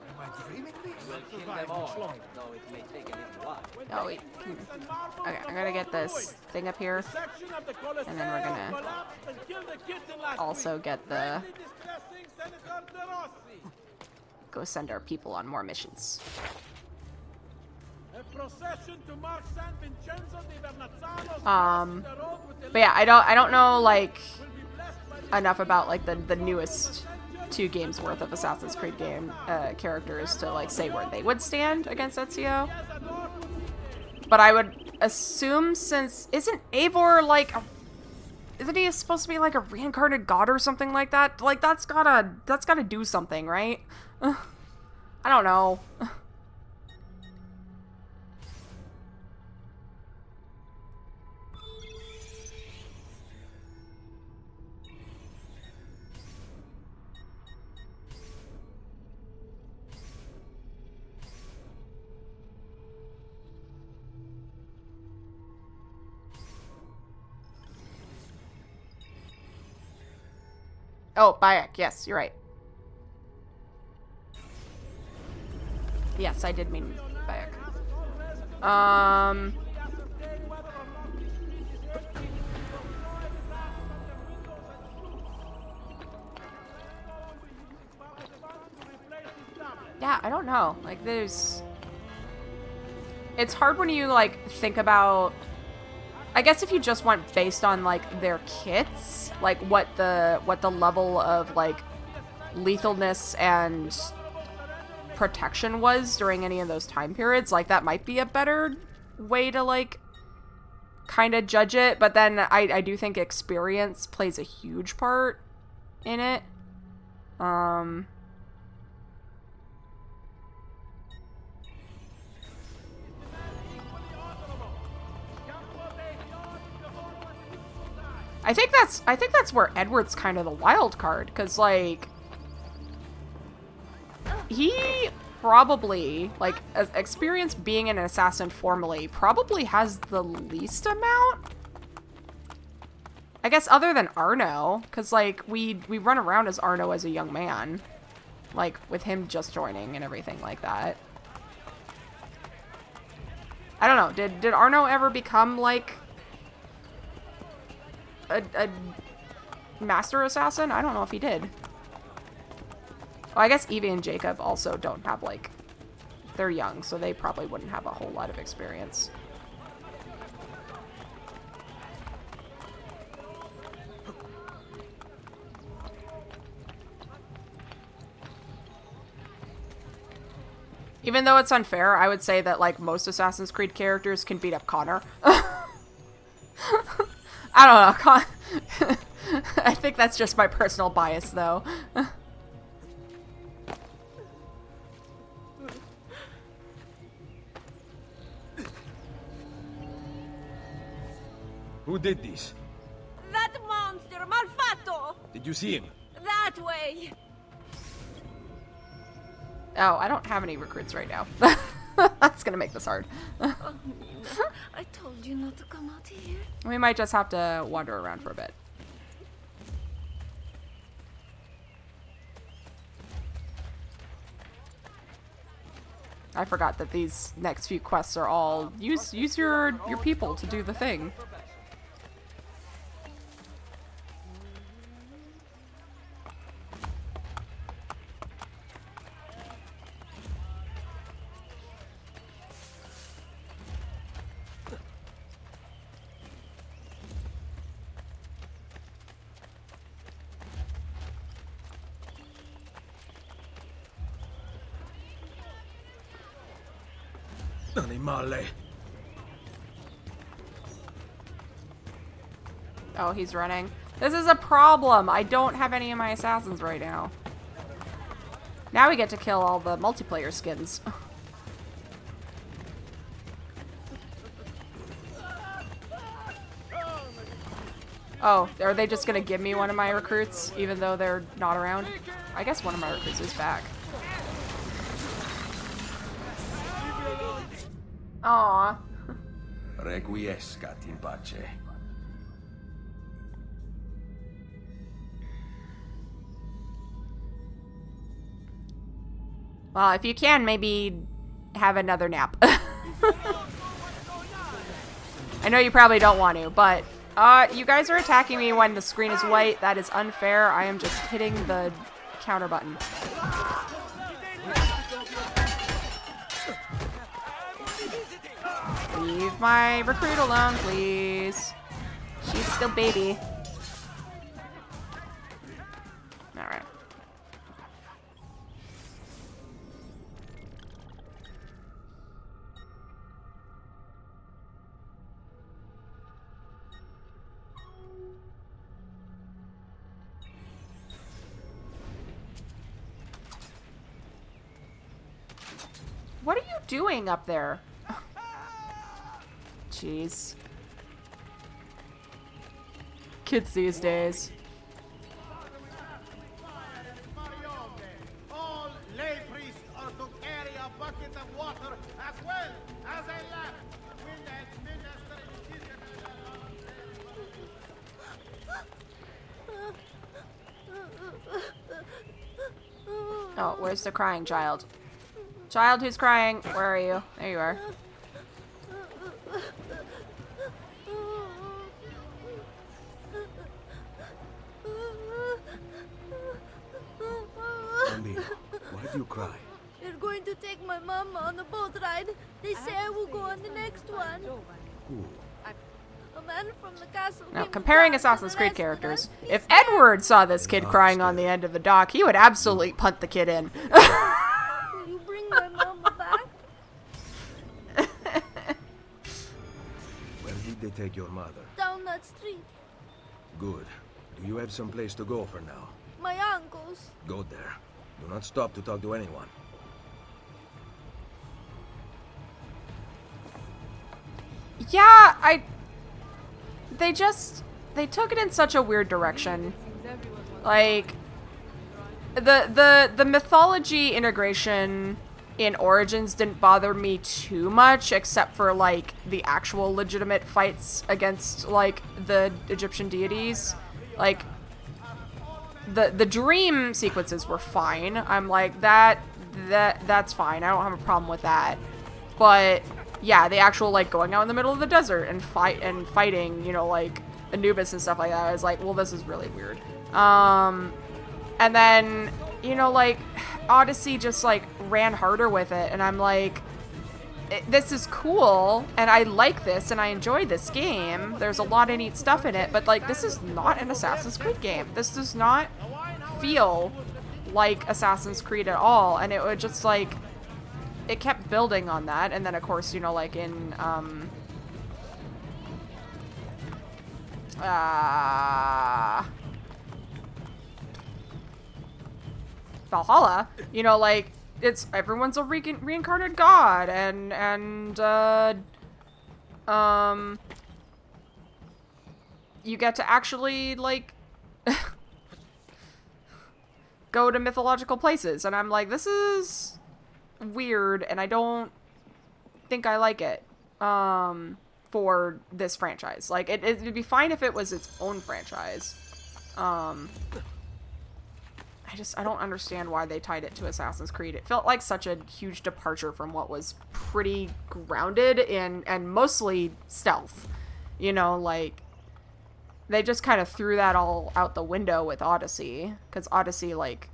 Am I dreaming this? We'll kill them all, though it may take a little while. Oh wait. Okay, I'm gonna get this thing up here, and then we're gonna also get the go send our people on more missions. But yeah, I don't know like enough about like the newest 2 games worth of Assassin's Creed game characters to like say where they would stand against Ezio. But I would assume, since isn't Eivor like isn't he supposed to be like a reincarnated god or something like that? Like that's gotta do something, right? I don't know. Oh, Bayek. Yes, you're right. Yes, I did mean Bayek. Yeah, I don't know. Like, there's... It's hard when you, like, think about... I guess if you just went based on, like, their kits, like, what the level of, like, lethalness and protection was during any of those time periods, like, that might be a better way to, like, kind of judge it. But then I do think experience plays a huge part in it. I think that's where Edward's kind of the wild card, because, like, he probably, like, experience being an assassin formally, probably has the least amount. I guess other than Arno, because, like, we run around as Arno as a young man. Like, with him just joining and everything like that. I don't know, did Arno ever become, like, a master assassin? I don't know if he did. Well, I guess Evie and Jacob also don't have, like, they're young, so they probably wouldn't have a whole lot of experience. Even though it's unfair, I would say that, like, most Assassin's Creed characters can beat up Connor. I don't know. I think that's just my personal bias, though. Who did this? That monster, Malfatto! Did you see him? That way! Oh, I don't have any recruits right now. That's gonna make this hard. Oh, Nina, I told you not to come out here. We might just have to wander around for a bit. I forgot that these next few quests are all use your people to do the thing. Animale. Oh, he's running. This is a problem. I don't have any of my assassins right now. Now we get to kill all the multiplayer skins. Oh, are they just gonna give me one of my recruits, even though they're not around? I guess one of my recruits is back. Aww. Requiescat in pace. Well, if you can, maybe have another nap. I know you probably don't want to, but you guys are attacking me when the screen is white. That is unfair. I am just hitting the counter button. Leave my recruit alone, please. She's still baby. Alright. What are you doing up there? Jeez. Kids these days. All lay priests are to carry a bucket of water as well as a lamp. Oh, where's the crying child? Child who's crying, where are you? There you are. Andy, why do you cry? They're going to take my mama on a boat ride. They say I will go on the next one. Who? A man from the castle. Now, comparing Assassin's Creed characters, if Edward saw this kid crying on the end of the dock, he would absolutely punt the kid in. Will you bring my mama back? Where did they take your mother? Down that street. Good. Do you have some place to go for now? My uncle's. Go there. Do not stop to talk to anyone. Yeah, they just... they took it in such a weird direction. Like, the mythology integration in Origins didn't bother me too much, except for, like, the actual legitimate fights against, like, the Egyptian deities. Like, the dream sequences were fine. I'm like, that's fine. I don't have a problem with that. But yeah, the actual, like, going out in the middle of the desert and fighting, you know, like, Anubis and stuff like that, I was like, well, this is really weird. And then, you know, like, Odyssey just, like, ran harder with it, and I'm like, this is cool, and I like this, and I enjoy this game. There's a lot of neat stuff in it, but, like, this is not an Assassin's Creed game. This does not feel like Assassin's Creed at all, and it would just, like, it kept building on that, and then, of course, you know, like, in, Valhalla, you know, like, it's everyone's a reincarnated god, and you get to actually, like, go to mythological places, and I'm like, this is weird, and I don't think I like it for this franchise. Like, it'd be fine if it was its own franchise. I don't understand why they tied it to Assassin's Creed. It felt like such a huge departure from what was pretty grounded and mostly stealth. You know, like, they just kind of threw that all out the window with Odyssey. Because Odyssey, like,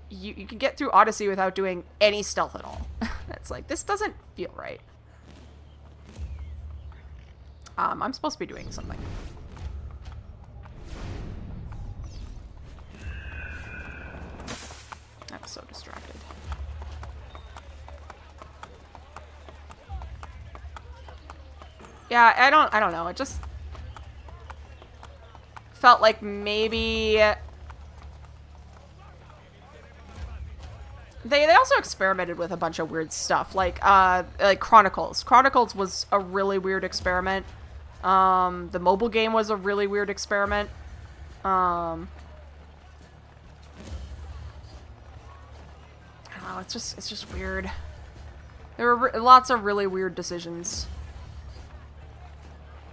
you can get through Odyssey without doing any stealth at all. It's like, this doesn't feel right. I'm supposed to be doing something. I'm so distracted. Yeah, I don't know. It just felt like maybe they also experimented with a bunch of weird stuff, like Chronicles. Chronicles was a really weird experiment. The mobile game was a really weird experiment. I don't know, it's just weird. There were lots of really weird decisions.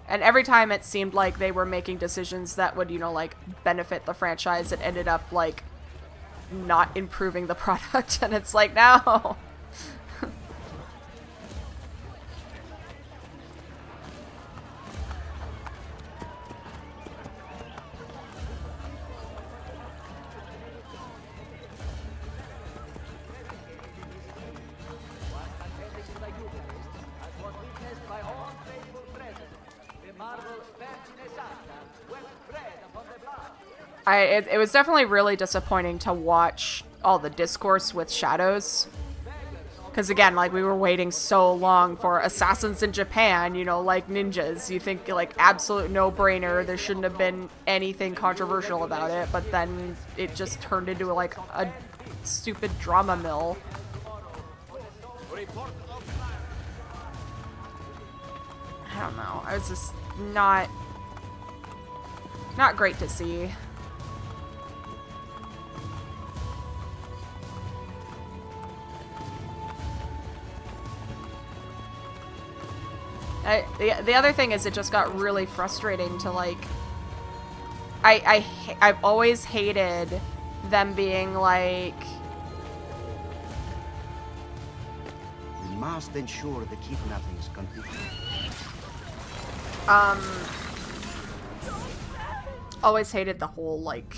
And every time it seemed like they were making decisions that would, you know, like, benefit the franchise, it ended up, like, not improving the product. And it's like, no. It was definitely really disappointing to watch all the discourse with Shadows. Because again, like, we were waiting so long for assassins in Japan, you know, like ninjas. You think, like, absolute no-brainer, there shouldn't have been anything controversial about it, but then it just turned into, like, a stupid drama mill. I don't know. I was just not great to see. The other thing is, it just got really frustrating to, like, I've always hated them being like, we must ensure the kidnappings continue. Always hated the whole, like,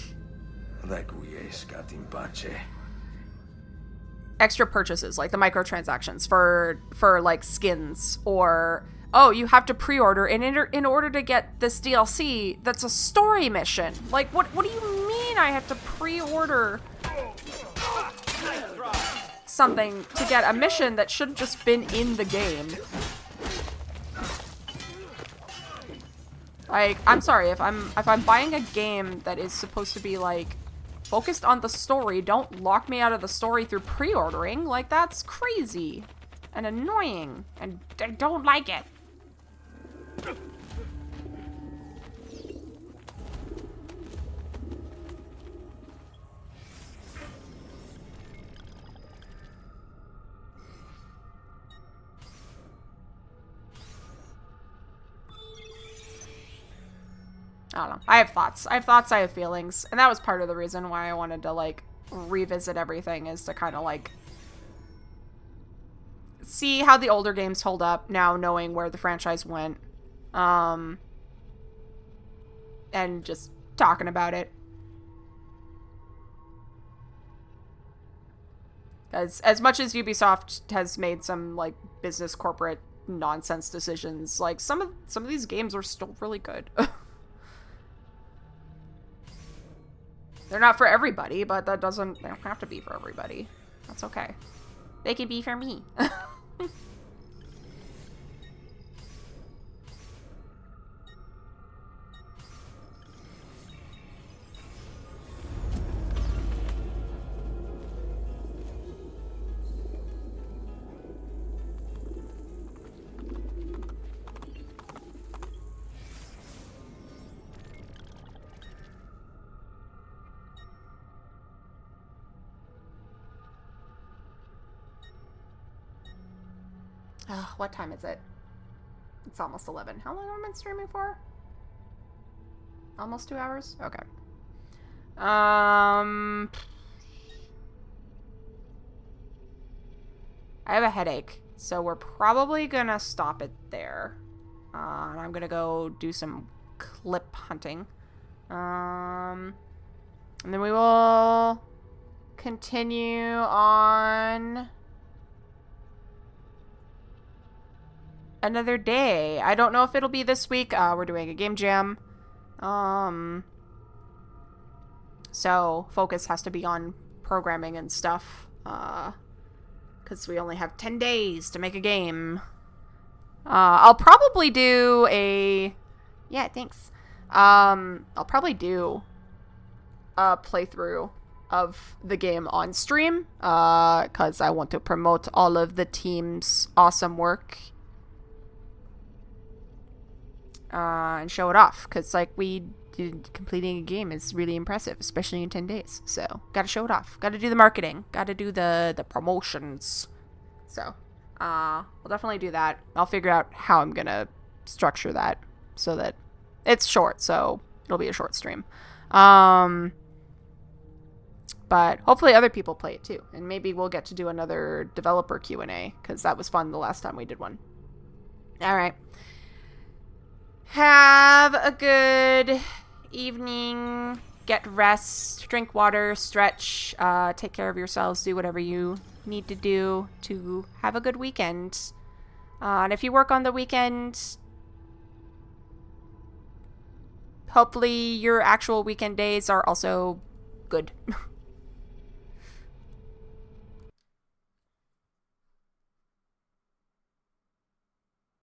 extra purchases, like the microtransactions for like skins, or oh, you have to pre-order in order to get this DLC that's a story mission. Like, what do you mean I have to pre-order something to get a mission that should have just been in the game? Like, I'm sorry, if I'm buying a game that is supposed to be, like, focused on the story, don't lock me out of the story through pre-ordering. Like, that's crazy and annoying, and I don't like it. I don't know. I have thoughts. I have thoughts, I have feelings. And that was part of the reason why I wanted to, like, revisit everything, is to kind of, like, see how the older games hold up now, knowing where the franchise went. And just talking about it. As much as Ubisoft has made some, like, business corporate nonsense decisions, like, some of these games are still really good. They're not for everybody, but they don't have to be for everybody. That's okay. They can be for me. What time is it? It's almost 11. How long have I been streaming for? Almost 2 hours? Okay. I have a headache, so we're probably gonna stop it there. And I'm gonna go do some clip hunting. And then we will continue on another day. I don't know if it'll be this week. We're doing a game jam. So focus has to be on programming and stuff. Because we only have 10 days to make a game. I'll probably do a... Yeah, thanks. I'll probably do a playthrough of the game on stream. Because I want to promote all of the team's awesome work. And show it off, because like completing a game is really impressive, especially in 10 days. So gotta show it off, gotta do the marketing, gotta do the promotions. So we'll definitely do that. I'll figure out how I'm gonna structure that so that it's short, so it'll be a short stream. But hopefully other people play it too, and maybe we'll get to do another developer Q&A, because that was fun the last time we did one. All right. Have a good evening. Get rest. Drink water. Stretch. Take care of yourselves. Do whatever you need to do to have a good weekend. And if you work on the weekend, hopefully your actual weekend days are also good.